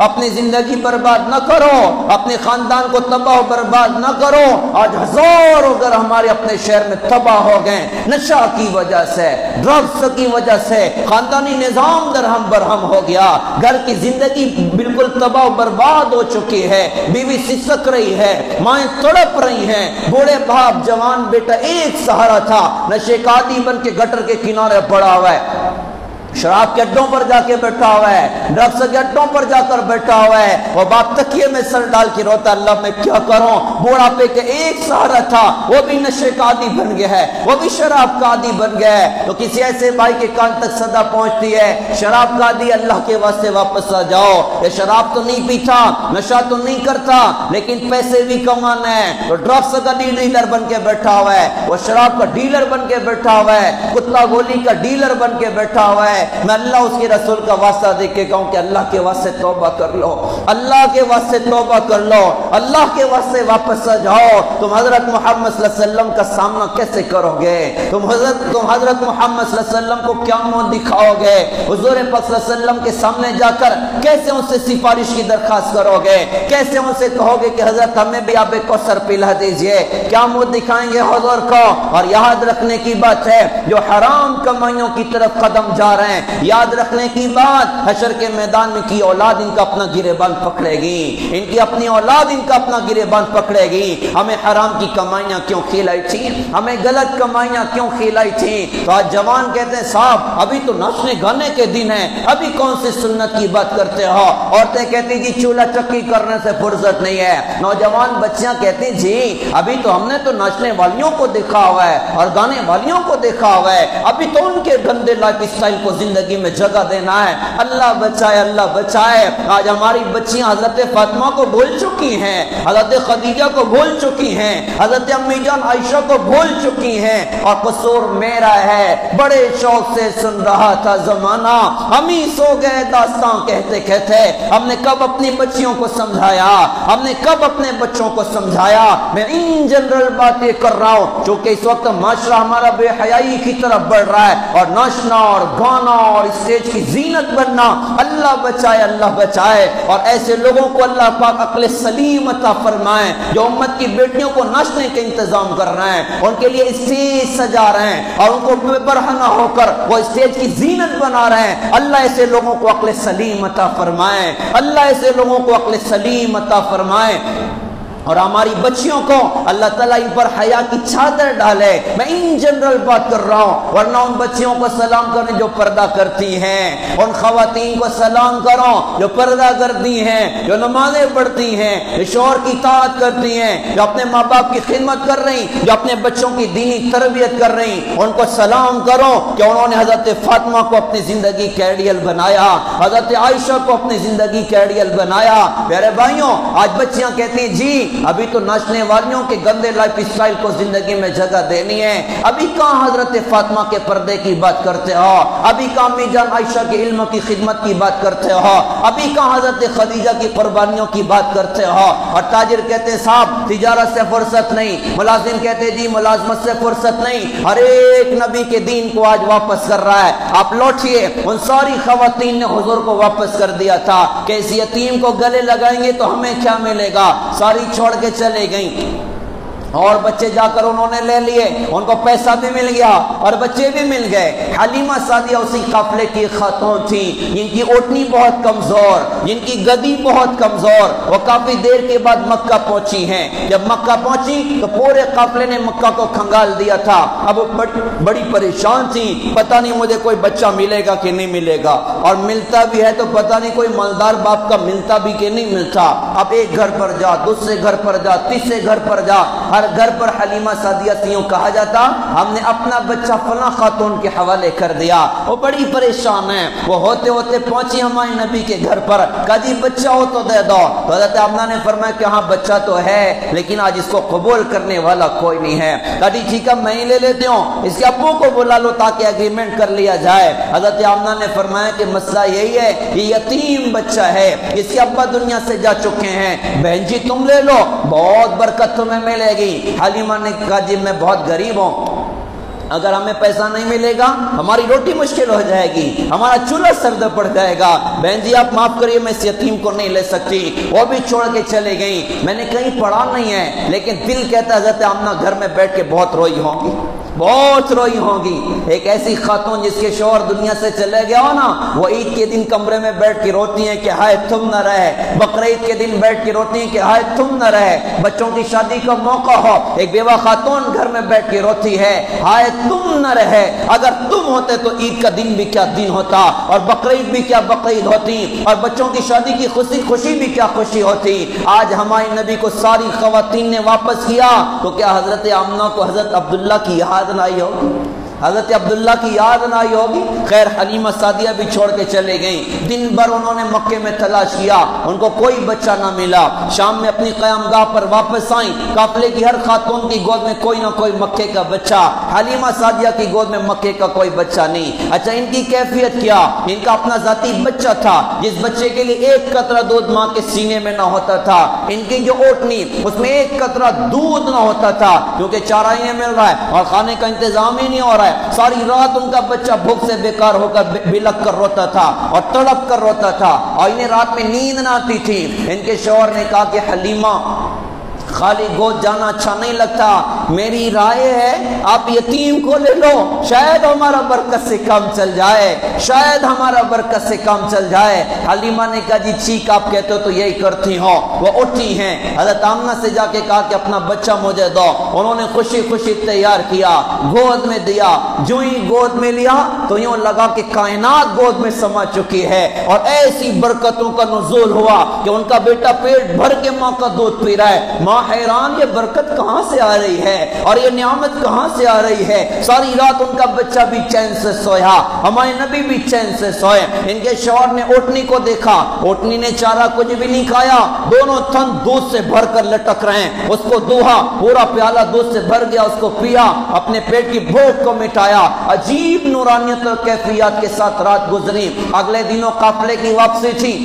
اپنی زندگی برباد نہ کرو، اپنے خاندان کو تباہ و برباد نہ کرو۔ آج ہزاروں گھر ہمارے اپنے شہر میں تباہ ہو گئے، نشہ کی وجہ سے، ڈرگس کی وجہ سے، خاندانی نظام درہم برہم ہو گیا، گھر کی زندگی بالکل تباہ و برباد ہو چکی ہے، بیوی سسک رہی ہے، مائیں تڑپ رہی ہیں، بوڑھے باپ جوان بیٹا ایک سہارا تھا نشے کا عادی بن کے گٹر کے کنارے پڑا ہوا ہے، شراب کے اڈوں پر جا کے بیٹھا ہوا ہے، ڈرگس کے اڈوں پر جا کر بیٹھا ہوا ہے، وہ باپ تکیے میں سر ڈال کے روتا اللہ میں کیا کروں، بوڑھاپے کے ایک سہارا تھا وہ بھی نشے کا عادی بن گیا ہے، وہ بھی شراب کا عادی بن گیا ہے۔ تو کسی ایسے بھائی کے کان تک صدا پہنچتی ہے شراب کا عادی اللہ کے واسطے واپس آ جاؤ، یہ شراب تو نہیں پیتا، نشہ تو نہیں کرتا، لیکن پیسے بھی کمانا ہے، تو ڈرگس کا ڈیلر بن کے بیٹھا ہوا ہے، وہ شراب کا ڈیلر بن کے بیٹھا ہوا ہے، کتا گولی کا ڈیلر بن کے بیٹھا ہوا ہے۔ میں اللہ اس کے رسول کا واسطہ دے کے کہوں کہ اللہ کے واسطے توبہ کر لو، اللہ کے واسطے توبہ کر لو، اللہ کے واسطے واپس آ جاؤ۔ تم حضرت محمد صلی اللہ علیہ وسلم کا سامنا کیسے کرو گے؟ تم حضرت محمد صلی اللہ علیہ وسلم کو کیا منہ دکھاؤ گے؟ حضور پاک صلی اللہ علیہ وسلم کے سامنے جا کر کیسے ان سے سفارش کی درخواست کرو گے؟ کیسے ان سے کہو گے کہ حضرت ہمیں بھی آب کوثر پلا دیجئے؟ کیا منہ دکھائیں گے حضور کو؟ اور یاد رکھنے کی بات ہے جو حرام کمائیوں کی طرف قدم جا رہے ہیں، یاد رکھنے کی بات، حشر کے میدان میں کی اولاد ان کا اپنا گریبان پکڑے گی، ان کی اپنی اولاد ان کا اپنا گریبان پکڑے گی۔ ہمیں حرام کی کمائیاں کیوں کھلائی تھی؟ ہمیں غلط کمائیاں کیوں کھلائی تھی؟ تو آج جوان کہتے ہیں صاحب ابھی تو ناچنے گانے کے دن ہیں، ابھی کون سی سنت کی بات کرتے ہو؟ عورتیں کہتی جی چولہا چکی کرنے سے فرصت نہیں ہے، نوجوان بچیاں کہتی جی ابھی تو ہم نے تو ناچنے والیوں کو دیکھا ہوا ہے اور گانے والیوں کو دیکھا ہوا ہے، ابھی تو ان کے گندے لائف اسٹائل کو زندگی میں جگہ دینا ہے۔ اللہ بچائے، اللہ بچائے۔ آج ہماری بچیاں حضرت فاطمہ کو بھول چکی ہیں، حضرت خدیجہ کو بھول چکی ہیں، حضرت امی جان عائشہ کو بھول چکی ہیں، اور قصور میرا ہے، بڑے شوق سے سن رہا تھا زمانہ، ہم ہی سو گئے داستان کہتے کہتے۔ ہم نے کب اپنی بچیوں کو سمجھایا؟ ہم نے کب اپنے بچوں کو سمجھایا؟ میں ان جنرل باتیں کر رہا ہوں چونکہ اس وقت معاشرہ ہمارا بے حیائی کی طرف بڑھ رہا ہے، اور ناچنا اور گانا اور اسٹیج کی زینت بننا، اللہ بچائے، اللہ بچائے۔ اور ایسے لوگوں کو اللہ پاک عقل سلیم عطا فرمائے جو امت کی بیٹیوں کو ناچنے کے انتظام کر رہے ہیں، ان کے لیے اسٹیج سجا رہے ہیں اور ان کو بے برہنہ ہو کر وہ اسٹیج کی زینت بنا رہے ہیں۔ اللہ ایسے لوگوں کو عقل سلیم عطا فرمائے، اللہ ایسے لوگوں کو عقل سلیم عطا فرمائے۔ اور ہماری بچیوں کو اللہ تعالیٰ ان پر حیا کی چادر ڈالے. میں ان جنرل بات کر رہا ہوں، ورنہ ان بچیوں کو سلام کریں جو پردہ کرتی ہیں، ان خواتین کو سلام کرو جو پردہ کرتی ہیں، جو نمازیں پڑھتی ہیں، جو شوہر کی اطاعت کرتی ہیں، جو اپنے ماں باپ کی خدمت کر رہی، جو اپنے بچوں کی دینی تربیت کر رہی. ان کو سلام کرو کہ انہوں نے حضرت فاطمہ کو اپنی زندگی کا آئیڈیل بنایا، حضرت عائشہ کو اپنی زندگی کا آئیڈیل بنایا. پیارے بھائیوں، آج بچیاں کہتی ہیں جی ابھی تو ناچنے والیوں کے گندے لائف اسٹائل کو زندگی میں جگہ دینی ہے. ابھی کہاں حضرت فاطمہ کے پردے کی بات کرتے ہو؟ ابھی کہاں امی جان عائشہ کے علم کی خدمت کی بات کرتے ہو؟ ابھی کہاں حضرت خدیجہ کی قربانیوں کی بات کرتے ہو؟ اور تاجر کہتے صاحب تجارت سے فرصت نہیں، ملازم کہتے جی ملازمت سے فرصت نہیں. ہر ایک نبی کے دین کو آج واپس کر رہا ہے. آپ لوٹیے، ان ساری خواتین نے حضور کو واپس کر دیا تھا کہ اس یتیم کو گلے لگائیں گے تو ہمیں کیا ملے گا. ساری چھوڑ کے چلے گئیں اور بچے جا کر انہوں نے لے لیے، ان کو پیسہ بھی مل گیا اور بچے بھی مل گئے. حلیمہ سعدیہ اسی قافلے کی خاتون تھی جن کی اونٹنی بہت کمزور، جن کی گدی بہت کمزور. وہ کافی دیر کے بعد مکہ پہنچی ہیں. جب مکہ پہنچی تو پورے قافلے نے مکہ کو کھنگال دیا تھا. اب بڑی پریشان تھی، پتہ نہیں مجھے کوئی بچہ ملے گا کہ نہیں ملے گا، اور ملتا بھی ہے تو پتہ نہیں کوئی مالدار باپ کا ملتا بھی کہ نہیں ملتا. اب ایک گھر پر جا، دوسرے گھر پر جا، تیسرے گھر پر جا، ہر گھر پر حلیمہ سعدیہ سے یوں کہا جاتا ہم نے اپنا بچہ فلاں خاتون کے حوالے کر دیا. وہ بڑی پریشان ہے. وہ ہوتے ہوتے پہنچی ہمارے نبی کے گھر پر، کہا جی بچہ ہو تو دے دو. تو حضرت آمنہ نے فرمایا کہ ہاں بچہ تو ہے لیکن آج اس کو قبول کرنے والا کوئی نہیں ہے. کہا جی ٹھیک ہے میں ہی لے لیتی ہوں، اس کے ابو کو بلا لو تاکہ ایگریمنٹ کر لیا جائے. حضرت آمنہ نے فرمایا کہ مسئلہ یہی ہے یہ یتیم بچہ ہے، اس کے ابا دنیا سے جا چکے ہیں، بہن جی تم لے لو بہت برکت تمہیں ملے گی. حلیمہ نے کہا جی میں بہت غریب ہوں، اگر ہمیں پیسہ نہیں ملے گا ہماری روٹی مشکل ہو جائے گی، ہمارا چولہا سرد پڑ جائے گا. بہن جی آپ معاف کریے میں اس یتیم کو نہیں لے سکتی. وہ بھی چھوڑ کے چلے گئیں. میں نے کہیں پڑھا نہیں ہے لیکن دل کہتا ہے حضرت آمنہ گھر میں بیٹھ کے بہت روئی ہوں گی، بہت روئی ہوگی. ایک ایسی خاتون جس کے شوہر دنیا سے چلے گیا ہو نا، وہ عید کے دن کمرے میں بیٹھ کے روتی ہیں کہ ہائے تم نہ رہے، بقرعید کے دن بیٹھ کے روتی ہیں کہ ہائے تم نہ رہے، بچوں کی شادی کا موقع ہو ایک بیوہ خاتون گھر میں بیٹھ کے روتی ہے ہائے تم نہ رہے. اگر تم ہوتے تو عید کا دن بھی کیا دن ہوتا، اور بقرعید بھی کیا بقرعید ہوتی، اور بچوں کی شادی کی خوشی بھی کیا خوشی ہوتی. آج ہمارے نبی کو ساری خواتین نے واپس کیا تو کیا حضرت آمنہ کو حضرت عبداللہ کی یاد نہ آئی ہوگی؟ حضرت عبداللہ کی یاد نہ آئی ہوگی؟ خیر حلیمہ سعدیہ بھی چھوڑ کے چلے گئیں. دن بھر انہوں نے مکے میں تلاش کیا، ان کو کوئی بچہ نہ ملا. شام میں اپنی قیام گاہ پر واپس آئیں. قافلے کی ہر خاتون کی گود میں کوئی نہ کوئی مکے کا بچہ، حلیمہ سعدیہ کی گود میں مکے کا کوئی بچہ نہیں. اچھا ان کی کیفیت کیا؟ ان کا اپنا ذاتی بچہ تھا جس بچے کے لیے ایک قطرہ دودھ ماں کے سینے میں نہ ہوتا تھا. ان کی جو اوٹنی اس میں ایک قطرہ دودھ نہ ہوتا تھا کیونکہ چارہ ہی مل رہا ہے اور کھانے کا انتظام ہی نہیں ہو رہا ہے. ساری رات ان کا بچہ بھوک سے بیکار ہو کر بلک کر روتا تھا اور تڑپ کر روتا تھا اور انہیں رات میں نیند نہ آتی تھی. ان کے شوہر نے کہا کہ حلیمہ خالی گود جانا اچھا نہیں لگتا، میری رائے ہے آپ یتیم کو لے لو، شاید ہمارا برکت سے کام چل جائے، شاید ہمارا برکت سے کام چل جائے. حلیمہ نے کہا جی ٹھیک آپ کہتے ہو تو یہی کرتی ہو. وہ اٹھی ہیں، حضرت آمنہ سے جا کے کہا کہ اپنا بچہ مجھے دو. انہوں نے خوشی خوشی تیار کیا، گود میں دیا. جو ہی گود میں لیا تو یوں لگا کہ کائنات گود میں سما چکی ہے اور ایسی برکتوں کا نزول ہوا کہ ان کا بیٹا پیٹ بھر کے ماں کا دودھ پی رہا ہے. ماں حیران یہ برکت کہاں سے آ رہی ہے اور یہ نعمت کہاں سے آ رہی ہے. ساری رات ان کا بچہ بھی چین سے سویا، ہمارے نبی بھی چین سے سوئے. ان کے شوہر نے اوٹنی کو دیکھا، اوٹنی نے چارہ کچھ بھی نہیں کھایا، دونوں تھن دودھ سے بھر کر لٹک رہے ہیں. اس کو دوہا، پورا پیالہ دودھ سے بھر گیا، اس کو پیا، اپنے پیٹ کی بھوک کو مٹایا. عجیب نورانیت اور کیفیات کے ساتھ رات گزری. اگلے دنوں قافلے کی واپسی تھی.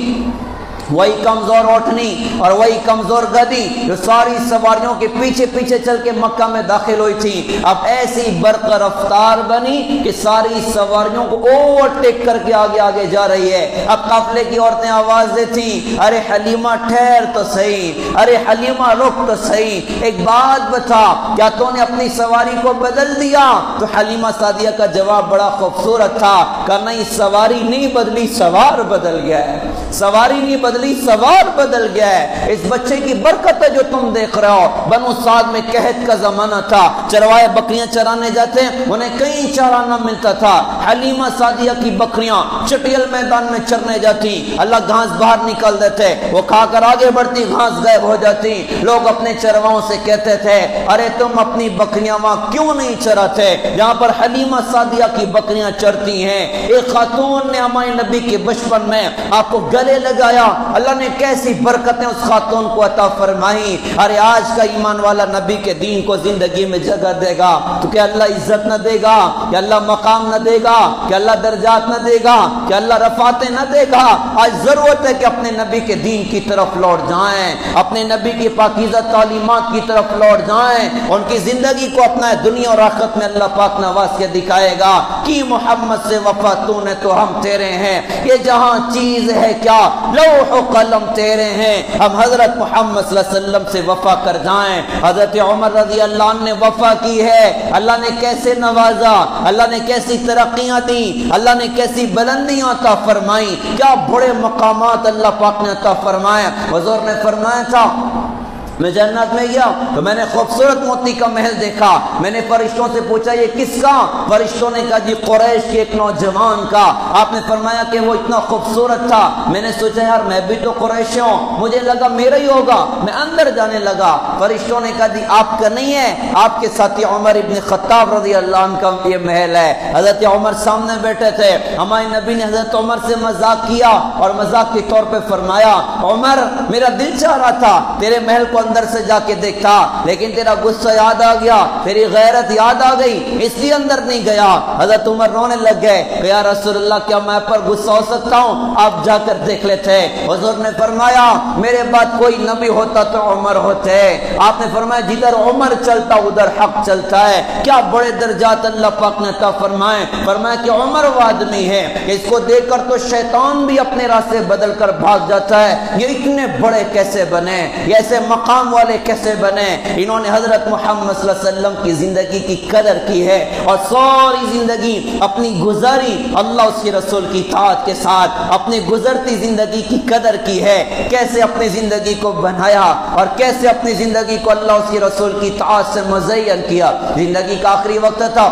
وہی کمزور اوٹنی اور وہی کمزور گدی جو ساری سواریوں کے پیچھے پیچھے چل کے مکہ میں داخل ہوئی تھی، اب ایسی برق رفتار بنی کہ ساری سواریوں کو اوورٹیک کر کے آگے آگے جا رہی ہے. اب قافلے کی عورتیں آوازیں تھیں، ارے حلیمہ ٹھہر تو صحیح، ارے حلیمہ رک تو صحیح، ایک بات بتا کیا تو نے اپنی سواری کو بدل دیا؟ تو حلیمہ سعدیہ کا جواب بڑا خوبصورت تھا کہ نہیں، سواری نہیں بدلی، سوار بدل گیا ہے. سواری نہیں بدلی، سوار بدل گیا ہے۔ اس بچے کی برکت ہے جو تم دیکھ رہے ہو۔ بنو سعد میں قحط کا زمانہ تھا، چروائے بکریاں چرانے جاتے انہیں کہیں چارہ نہ ملتا تھا۔ حلیمہ سعدیہ کی بکریاں چٹیل میدان میں چرنے جاتی، اللہ گھاس باہر نکال دیتے، وہ کھا کر آگے بڑھتی، گھاس غائب ہو جاتی۔ لوگ اپنے چرواؤں سے کہتے تھے ارے تم اپنی بکریاں وہاں کیوں نہیں چراتے جہاں پر حلیمہ سعدیہ کی بکریاں چرتی ہیں۔ ایک خاتون نے ہمارے نبی کے بچپن میں آپ کو گلے لگایا، اللہ نے کیسی برکتیں اس خاتون کو عطا فرمائی۔ ارے آج کا ایمان والا نبی کے دین کو زندگی میں جگہ دے گا تو کیا اللہ عزت نہ دے گا؟ کیا اللہ مقام نہ دے گا؟ کیا اللہ درجات نہ دے گا؟ کیا اللہ رفعتیں نہ دے گا؟ آج ضرورت ہے کہ اپنے نبی کے دین کی طرف لوٹ جائیں، اپنے نبی کی پاکیزہ تعلیمات کی طرف لوٹ جائیں، ان کی زندگی کو اپنا دنیا اور آخرت میں اللہ پاک نواز کے دکھائے گا کہ محمد سے وفا تو نے تو ہم تیرے ہیں، یہ جہاں چیز ہے کیا لوح و قلم تیرے ہیں، ہم حضرت محمد صلی اللہ علیہ وسلم سے وفا کر جائیں۔ حضرت عمر رضی اللہ عنہ نے وفا کی ہے، اللہ نے کیسے نوازا، اللہ نے کیسی ترقیاں دی، اللہ نے کیسی بلندیاں عطا فرمائی، کیا بڑے مقامات اللہ پاک نے عطا فرمایا۔ حضور نے فرمایا تھا میں جنت میں گیا تو میں نے خوبصورت موتی کا محل دیکھا، میں نے فرشتوں سے پوچھا یہ کس کا؟ فرشتوں نے کہا جی قریش کے ایک نوجوان کا۔ آپ نے فرمایا کہ وہ اتنا خوبصورت تھا، میں نے سوچا یار میں بھی تو قریشی ہوں، مجھے لگا میرا ہی ہوگا، میں اندر جانے لگا، فرشتوں نے کہا جی آپ کا نہیں ہے، آپ کے ساتھی عمر ابن خطاب رضی اللہ عنہ کا یہ محل ہے۔ حضرت عمر سامنے بیٹھے تھے، ہمارے نبی نے حضرت عمر سے مذاق کیا اور مذاق کے طور پہ فرمایا عمر میرا دل چاہ رہا تھا تیرے محل کو اندر سے جا کے دیکھتا، لیکن تیرا غصہ یاد آ گیا، تیری غیرت یاد آ گئی، اس لیے اندر نہیں گیا۔ حضرت عمر رونے لگ گئے کہ یا رسول اللہ کیا میں پر غصہ ہو سکتا ہوں؟ آپ جا کر دیکھ لیتے۔ حضور نے فرمایا میرے بعد کوئی نبی ہوتا تو عمر ہوتے۔ آپ نے فرمایا جدھر عمر چلتا ادھر حق چلتا ہے۔ کیا بڑے درجات اللہ پاک نے عطا فرمائے۔ فرمایا کہ عمر وہ آدمی ہے کہ اس کو دیکھ کر تو شیطان بھی اپنے راستے بدل کر بھاگ جاتا ہے، یہ اتنے بڑے کیسے بنے، یہ ایسے مقام والے کیسے بنے؟ انہوں نے حضرت محمد صلی اللہ علیہ وسلم کی زندگی کی قدر کی ہے اور ساری زندگی اپنی گزاری اللہ اس کے رسول کی اطاعت کے ساتھ، اپنی گزرتی زندگی کی قدر کی ہے، کیسے اپنی زندگی کو بنایا اور کیسے اپنی زندگی کو اللہ اس کے رسول کی اطاعت سے مزین کیا۔ زندگی کا آخری وقت تھا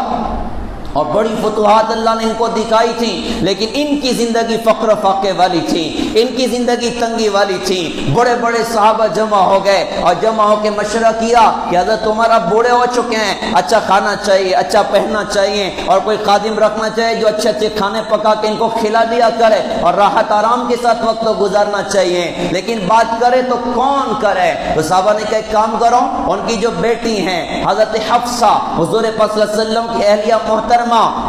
اور بڑی فتوحات اللہ نے ان کو دکھائی تھی، لیکن ان کی زندگی فقر فاقے والی تھی، ان کی زندگی تنگی والی تھی۔ بڑے بڑے صحابہ جمع ہو گئے اور جمع ہو کے مشورہ کیا کہ حضرت عمر اب بوڑھے ہو چکے ہیں، اچھا کھانا چاہیے، اچھا پہننا چاہیے اور کوئی خادم رکھنا چاہیے جو اچھے اچھے کھانے پکا کے ان کو کھلا دیا کرے اور راحت آرام کے ساتھ وقت گزارنا چاہیے، لیکن بات کرے تو کون کرے؟ تو صحابہ نے کہا ایک کام کرو، ان کی جو بیٹی ہیں حضرت حفصہ حضور پاک صلی اللہ علیہ وسلم کی اہلیہ محترمہ،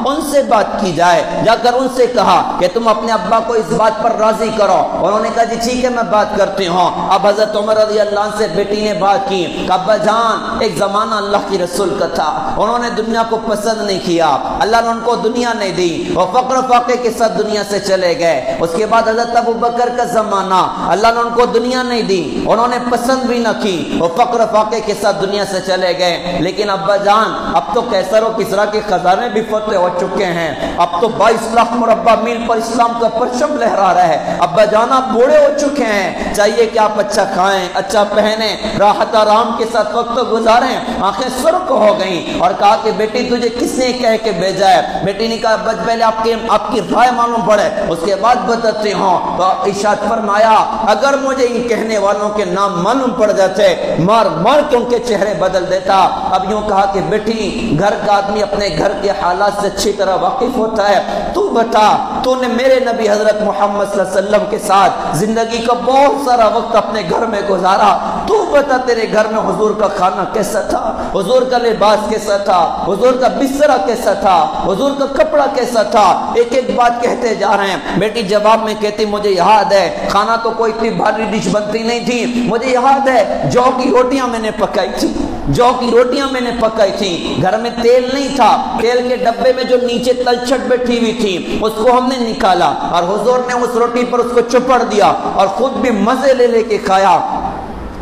ان سے بات کی جائے۔ جا کر ان سے کہا کہ تم اپنے ابا کو اس بات پر راضی کرو، انہوں نے کہا جی ٹھیک ہے میں بات کرتی ہوں۔ اب حضرت عمر رضی اللہ عنہ سے بیٹی نے بات کی کہ ابا جان ایک زمانہ اللہ کی رسول کا تھا، انہوں نے دنیا کو پسند نہیں کیا، اللہ نے ان کو دنیا نہیں دی، وہ فقر فاقے کے ساتھ دنیا سے چلے گئے۔ اس کے بعد حضرت ابو بکر کا زمانہ، اللہ نے ان کو دنیا نہیں دی، انہوں نے پسند بھی نہ کی، وہ فقر فاقے کے ساتھ دنیا سے چلے گئے۔ لیکن ابا جان اب تو کیسر و کسریٰ کے خزانے بھی فتح ہو چکے ہیں، اب تو 22 لاکھ مربع میل پر اسلام کا پرچم لہرا رہا ہے، ابا جان آپ بوڑھے ہو چکے ہیں، چاہیے کہ آپ اچھا کھائیں، اچھا پہنیں، راحت آرام کے ساتھ وقت گزاریں۔ آنکھیں سرخ ہو گئیں اور کہا کہ بیٹی تجھے کس نے کہہ کے بھیجا ہے؟ بیٹی نے کہا بس پہلے آپ کی رائے معلوم پڑے اس کے بعد بتاتے ہوں۔ تو ارشاد فرمایا اگر مجھے ان کہنے والوں کے نام معلوم پڑ جاتے مار مار کے ان کے چہرے بدل دیتا۔ اب یوں کہا کہ بیٹی گھر کا آدمی اپنے گھر کے حالات سے اچھی طرح واقف ہوتا ہے، تو بتا تو نے میرے نبی حضرت محمد صلی اللہ علیہ وسلم کے ساتھ زندگی کا بہت سارا وقت اپنے گھر میں گزارا، تو بتا تیرے گھر میں حضور کا کھانا کیسا تھا، حضور کا لباس کیسا تھا، حضور کا بسترا کیسا تھا، حضور کا کپڑا کیسا تھا؟ ایک ایک بات کہتے جا رہے ہیں۔ بیٹی جواب میں کہتی مجھے یاد ہے کھانا تو کوئی اتنی بھاری ڈش بنتی نہیں تھی، مجھے یاد ہے جو کی روٹیاں میں نے پکائی تھی، جو کی روٹیاں میں نے پکائی تھی، گھر میں تیل نہیں تھا، تیل کے ڈبے میں جو نیچے تلچھٹ بیٹھی ہوئی تھی اس کو ہم نے نکالا اور حضور نے اس روٹی پر اس کو چپڑ دیا اور خود بھی مزے لے لے کے کھایا۔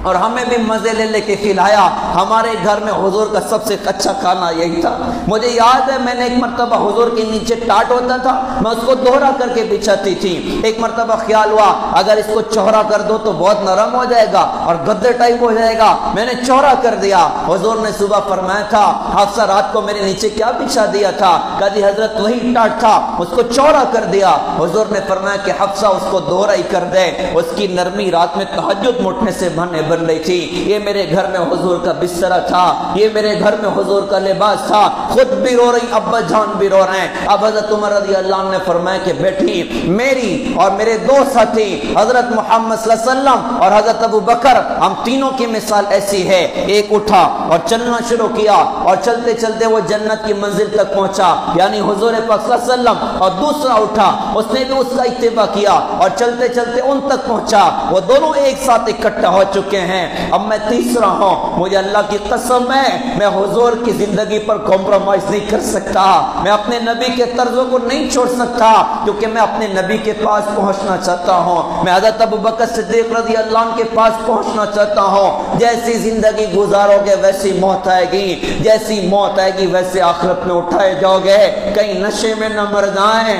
اور ہمیں بھی مزے لے لے کے کھلایا. ہمارے گھر میں حضور کا سب سے اچھا کھانا یہی تھا. مجھے یاد ہے میں نے ایک مرتبہ حضور کے نیچے ٹاٹ ہوتا تھا, میں اس کو دوہرا کر کے بچھاتی تھی. ایک مرتبہ خیال ہوا اگر اس کو چوہرا کر دو تو بہت نرم ہو جائے گا اور گدے ٹائپ ہو جائے گا. میں نے چوہرا کر دیا. حضور نے صبح فرمایا تھا حفصہ رات کو میرے نیچے کیا بچھا دیا تھا؟ کہا جی حضرت وہی ٹاٹ تھا, اس کو چوہرا کر دیا. حضور نے فرمایا کہ حفصہ اس کو دوہرا ہی کر دے. اس کی نرمی رات میں تہجد اٹھنے سے بن رہی تھی. یہ میرے گھر میں حضور کا بستر تھا, یہ میرے گھر میں حضور کا لباس تھا. خود بھی رو رہی, ابا جان بھی رو رہے ہیں. اب حضرت عمر رضی اللہ عنہ نے فرمایا کہ بیٹھی میری اور میرے دو ساتھی حضرت محمد صلی اللہ علیہ وسلم اور حضرت ابو بکر, ہم تینوں کی مثال ایسی ہے. ایک اٹھا اور چلنا شروع کیا اور چلتے چلتے وہ جنت کی منزل تک پہنچا, یعنی حضور پاک صلی اللہ علیہ وسلم. اور دوسرا اٹھا, اس نے بھی اس کا اتباع کیا اور چلتے چلتے ان تک پہنچا. وہ دونوں ایک ساتھ اکٹھا ہو چکے ہیں. اب میں تیسرا ہوں. مجھے اللہ کی قسم ہے میں حضور کی زندگی پر کمپرومائز نہیں کر سکتا. میں اپنے نبی کے طرزوں کو نہیں چھوڑ سکتا کیونکہ میں اپنے نبی کے پاس پہنچنا چاہتا ہوں. میں حضرت ابو بکر صدیق رضی اللہ عنہ کے پاس پہنچنا چاہتا ہوں. جیسی زندگی گزارو گے ویسی موت آئے گی, جیسی موت آئے گی ویسے آخرت میں اٹھائے جاؤ گے. کہیں نشے میں نہ مر جائیں,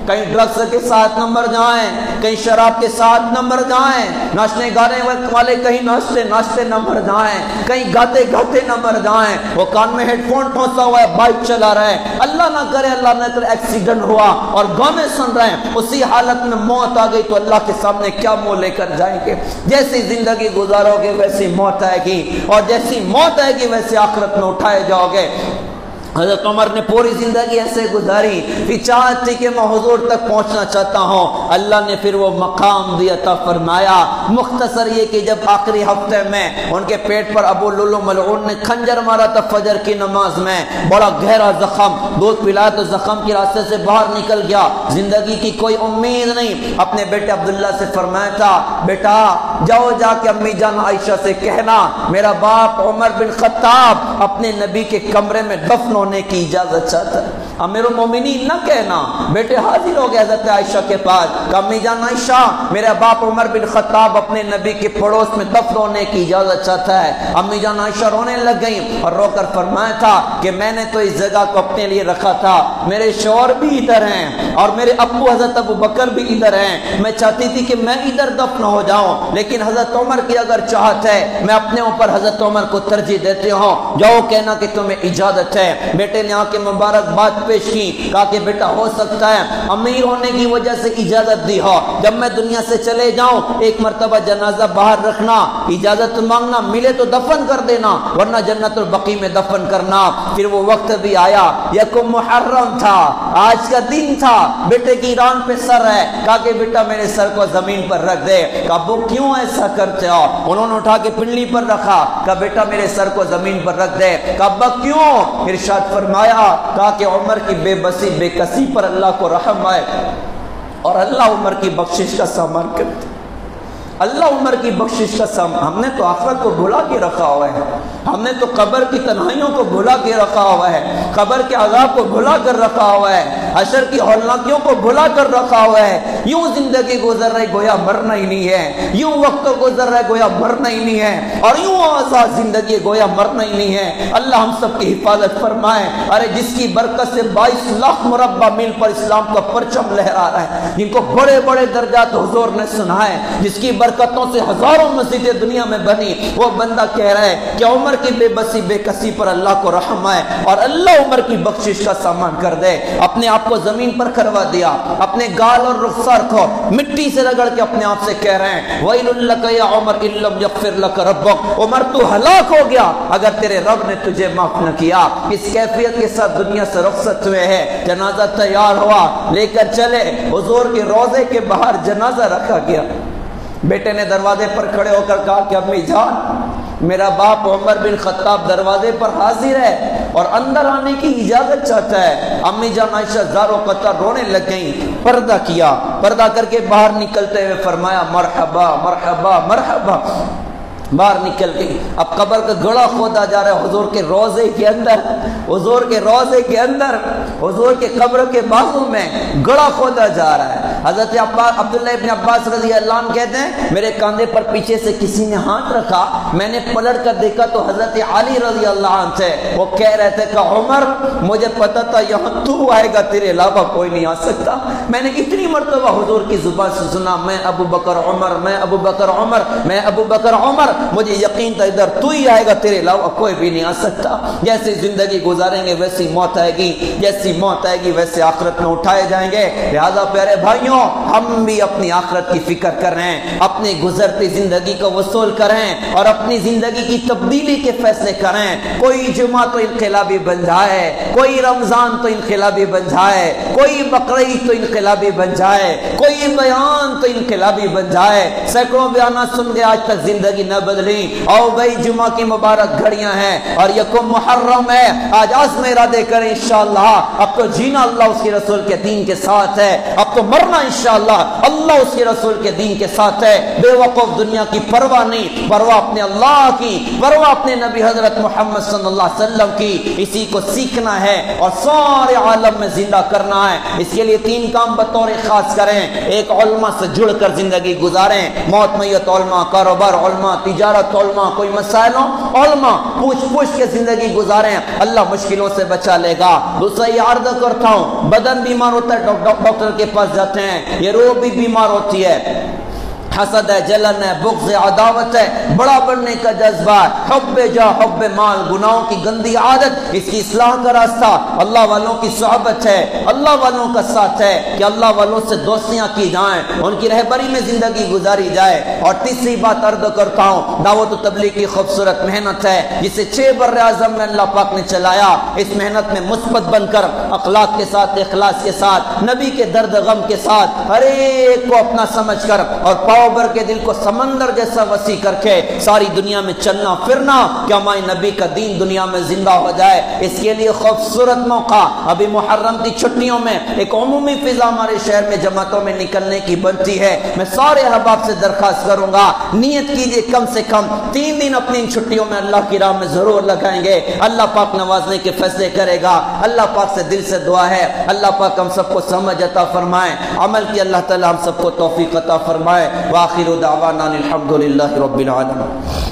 کہیں ڈرگس کے ساتھ نہ مر جائیں, کہیں شراب کے ساتھ نہ مر جائیں, ناچنے گانے والے کہیں ناچتے ناچتے نہ مر جائیں, کہیں گاتے گاتے نہ مر جائیں. وہ کان میں ہیڈ فون ٹھونسا ہوا ہے, بائک چلا رہے ہیں, اللہ نہ کرے ایکسیڈنٹ ہوا اور گانے سن رہے ہیں, اسی حالت میں موت آ گئی تو اللہ کے سامنے کیا منہ لے کر جائیں گے؟ جیسی زندگی گزارو گے ویسی موت آئے گی, اور جیسی موت آئے گی ویسے آخرت میں اٹھائے جاؤ گے. حضرت عمر نے پوری زندگی ایسے گزاری, پھر چاہت تھی کہ میں حضور تک پہنچنا چاہتا ہوں. اللہ نے پھر وہ مقام دیا تھا. فرمایا مختصر یہ کہ جب آخری ہفتے میں ان کے پیٹ پر ابو لولو ملعون نے خنجر مارا تھا فجر کی نماز میں, بڑا گہرا زخم, دودھ پلایا تو زخم کے راستے سے باہر نکل گیا, زندگی کی کوئی امید نہیں. اپنے بیٹے عبداللہ سے فرمایا تھا بیٹا جاؤ جا کے امی جان عائشہ سے کہنا میرا باپ عمر بن خطاب اپنے نبی کے کمرے میں دفن ہونے کی اجازت چاہتا ہے. امیر المومنین نہ کہنا. بیٹے حاضر ہو گئے حضرت عائشہ کے پاس, کہ امی جان عائشہ میرا باپ عمر بن خطاب اپنے نبی کے پڑوس میں دفن ہونے کی اجازت چاہتا ہے. امی جان عائشہ رونے لگ گئیں اور رو کر فرمایا تھا کہ میں نے تو اس جگہ کو اپنے لیے رکھا تھا, میرے شوہر بھی ادھر ہیں اور میرے ابو حضرت ابو بکر بھی ادھر ہیں. میں چاہتی تھی کہ میں ادھر دفن ہو جاؤں, لیکن حضرت عمر کی اگر چاہت ہے میں اپنے اوپر حضرت عمر کو ترجیح دیتی ہوں, جاؤ کہنا کہ تمہیں اجازت ہے. بیٹے نے آ کے مبارکباد پیش کی, کہا کہ بیٹا ہو سکتا ہے امیر ہونے کی وجہ سے اجازت دی ہو, جب میں دنیا سے چلے جاؤں ایک مرتبہ جنازہ باہر رکھنا, اجازت مانگنا, ملے تو دفن کر دینا ورنہ جنت البقیع میں دفن کرنا. پھر وہ وقت بھی آیا, یکم محرم تھا, آج کا دن تھا, بیٹے کی ایران پہ سر ہے. کہا کہ بیٹا میرے سر کو زمین پر رکھ دے. کہا ابو کیوں ایسا کرتے ہو؟ انہوں نے اٹھا کے پنڈلی پر رکھا. کہا بیٹا میرے سر کو زمین پر رکھ دے. کہا ابا کیوں؟ ارشاد فرمایا کہا کہ عمر کی بے بسی بے کسی پر اللہ کو رحم آئے اور اللہ عمر کی بخشش کا سامان کرتے. اللہ عمر کی بخشش کا سامان. ہم نے تو آخرت کو بھلا کے رکھا ہوا ہے, ہم نے تو قبر کی تنہائیوں کو بھلا کے رکھا ہوا ہے, قبر کے عذاب کو بھلا کر رکھا ہوا ہے, حشر کی ہولناکیوں کو بھلا کر رکھا ہوا ہے. یوں زندگی گزر رہی گویا مرنا ہی نہیں ہے, یوں وقت گزر رہا ہے گویا مرنا ہی نہیں ہے, اور یوں آزاد زندگی گویا مرنا ہی نہیں ہے. اللہ ہم سب کی حفاظت فرمائے. ارے جس کی برکت سے 22 لاکھ مربع میل پر اسلام کا پرچم لہرا رہا ہے, جن کو بڑے بڑے درجات حضور نے سنائے, جس کی برکتوں سے ہزاروں مسجدیں دنیا میں بنی, وہ بندہ کہہ رہا ہے کہ عمر کی بے بسی بے کسی پر اللہ کو رحم آئے اور اللہ عمر کی بخشش کا سامان کر دے. اپنے آپ کو زمین پر کروا دیا, اپنے گال اور رخسار کو مٹی سے رگڑ کے اپنے آپ سے کہہ رہے ہیں وَيْلٌ لَكَ يَا عُمَرْ إِن لَّمْ يَغْفِرْ لَكَ رَبُّكَ, عمر تو ہلاک ہو گیا اگر تیرے رب نے تجھے معاف نہ کیا. اس کیفیت کے ساتھ دنیا سے رخصت ہوئے ہیں. جنازہ تیار ہوا, لے کر چلے حضور کے روضے کے باہر جنازہ رکھا گیا. بیٹے نے دروازے پر کھڑے ہو کر کہا کہ امی جان میرا باپ عمر بن خطاب دروازے پر حاضر ہے اور اندر آنے کی اجازت چاہتا ہے. امی جان عائشہ زارو قطر رونے لگ گئیں. پردہ کیا, پردہ کر کے باہر نکلتے ہوئے فرمایا مرحبا مرحبا مرحبا. باہر نکل گئی. اب قبر کا گڑا کھودا جا رہا ہے حضور کے روضے کے اندر، حضور کے روضے کے اندر، حضور کے قبر کے بازو میں گڑا کھودا جا رہا ہے. حضرت عبداللہ ابن عباس رضی اللہ عنہ کہتے ہیں میرے کاندھے پر پیچھے سے کسی نے ہاتھ رکھا، میں نے پلٹ کر دیکھا تو حضرت علی رضی اللہ عنہ تھے. وہ کہہ رہے تھے کہ عمر مجھے پتا تھا یہاں تو آئے گا، تیرے علاوہ کوئی نہیں آ سکتا. میں نے اتنی مرتبہ حضور کی زبان سے سنا میں ابو بکر عمر، میں ابو بکر عمر، میں ابو بکر عمر، مجھے یقین تھا ادھر تو ہی آئے گا، تیرے علاوہ کوئی بھی نہیں آ سکتا. جیسی زندگی گزاریں گے ویسی موت آئے گی، جیسی موت آئے گی ویسے آخرت میں اٹھائے جائیں گے. لہذا پیارے بھائیوں ہم بھی اپنی آخرت کی فکر کریں، اپنی گزرتی زندگی کو وصول کریں اور اپنی زندگی کی تبدیلی کے فیصلے کریں. کوئی جمعہ تو انقلابی بن جائے، کوئی رمضان تو انقلابی بن جائے، کوئی بقرعید تو انقلابی بن جائے، کوئی بیان تو انقلابی بن جائے. سینکڑوں بیانات سن کے آج تک زندگی نہ بدلی. او بھائی جمعہ کی مبارک گھڑیاں ہیں اور یکم محرم ہے، آج عزم ارادے کریں انشاءاللہ اب تو جینا اللہ اس کے رسول کے دین کے ساتھ ہے، اب تو مرنا انشاءاللہ اللہ اس کے رسول کے دین کے ساتھ ہے. بے وقوف دنیا کی پرواہ نہیں، پرواہ اپنے اللہ کی، پرواہ اپنے نبی حضرت محمد صلی اللہ علیہ وسلم کی. اسی کو سیکھنا ہے اور سارے عالم میں زندہ کرنا ہے. اس کے لیے 3 کام بطور خاص کریں. ایک علماء سے جڑ کر زندگی گزاریں، موت میت علماء، کاروبار علماء، تجارت علماء، کوئی مسائلوں علماء، پوچھ کے زندگی گزاریں، اللہ مشکلوں سے بچا لے گا. دوسرا یہ عرض کرتا ہوں بدن بیمار ہوتا ہے ڈاکٹر کے پاس جاتے ہیں، یہ روح بھی بیمار ہوتی ہے، حسد ہے، جلن ہے، بغض ہے، عداوت ہے، بڑا بننے کا جذبہ، حب جا حب مال، گناہوں کی گندی عادت. اس کی اصلاح کا راستہ اللہ والوں کی صحبت ہے، اللہ والوں کا ساتھ ہے کہ اللہ والوں سے دوستیاں کی جائیں، ان کی رہبری میں زندگی گزاری جائے. اور تیسری بات عرض کرتا ہوں دعوت و تبلیغ کی خوبصورت محنت ہے جسے 6 بر اعظم میں اللہ پاک نے چلایا. اس محنت میں مثبت بن کر اخلاق کے ساتھ، اخلاص کے ساتھ، نبی کے درد غم کے ساتھ ہر ایک کو اپنا سمجھ کر اور پاؤ بھر کے دل کو سمندر جیسا وسیع کر کے ساری دنیا میں چلنا پھرنا کہ ہمارے نبی کا دین دنیا میں زندہ ہو جائے. اس کے لیے خوبصورت موقع ابھی محرم کی چھٹیوں میں ایک عمومی فضا ہمارے شہر میں جماعتوں میں نکلنے کی بنتی ہے. میں سارے احباب سے درخواست کروں گا نیت کیجئے کم سے کم 3 دن اپنی ان چھٹیوں میں اللہ کی راہ میں ضرور لگائیں گے. اللہ پاک نوازنے کے فیصلے کرے گا. اللہ پاک سے دل سے دعا ہے اللہ پاک ہم سب کو سمجھ عطا فرمائے، عمل کی اللہ تعالی ہم سب کو توفیق عطا فرمائے. وآخر دعوانا الحمد للہ رب العالمین.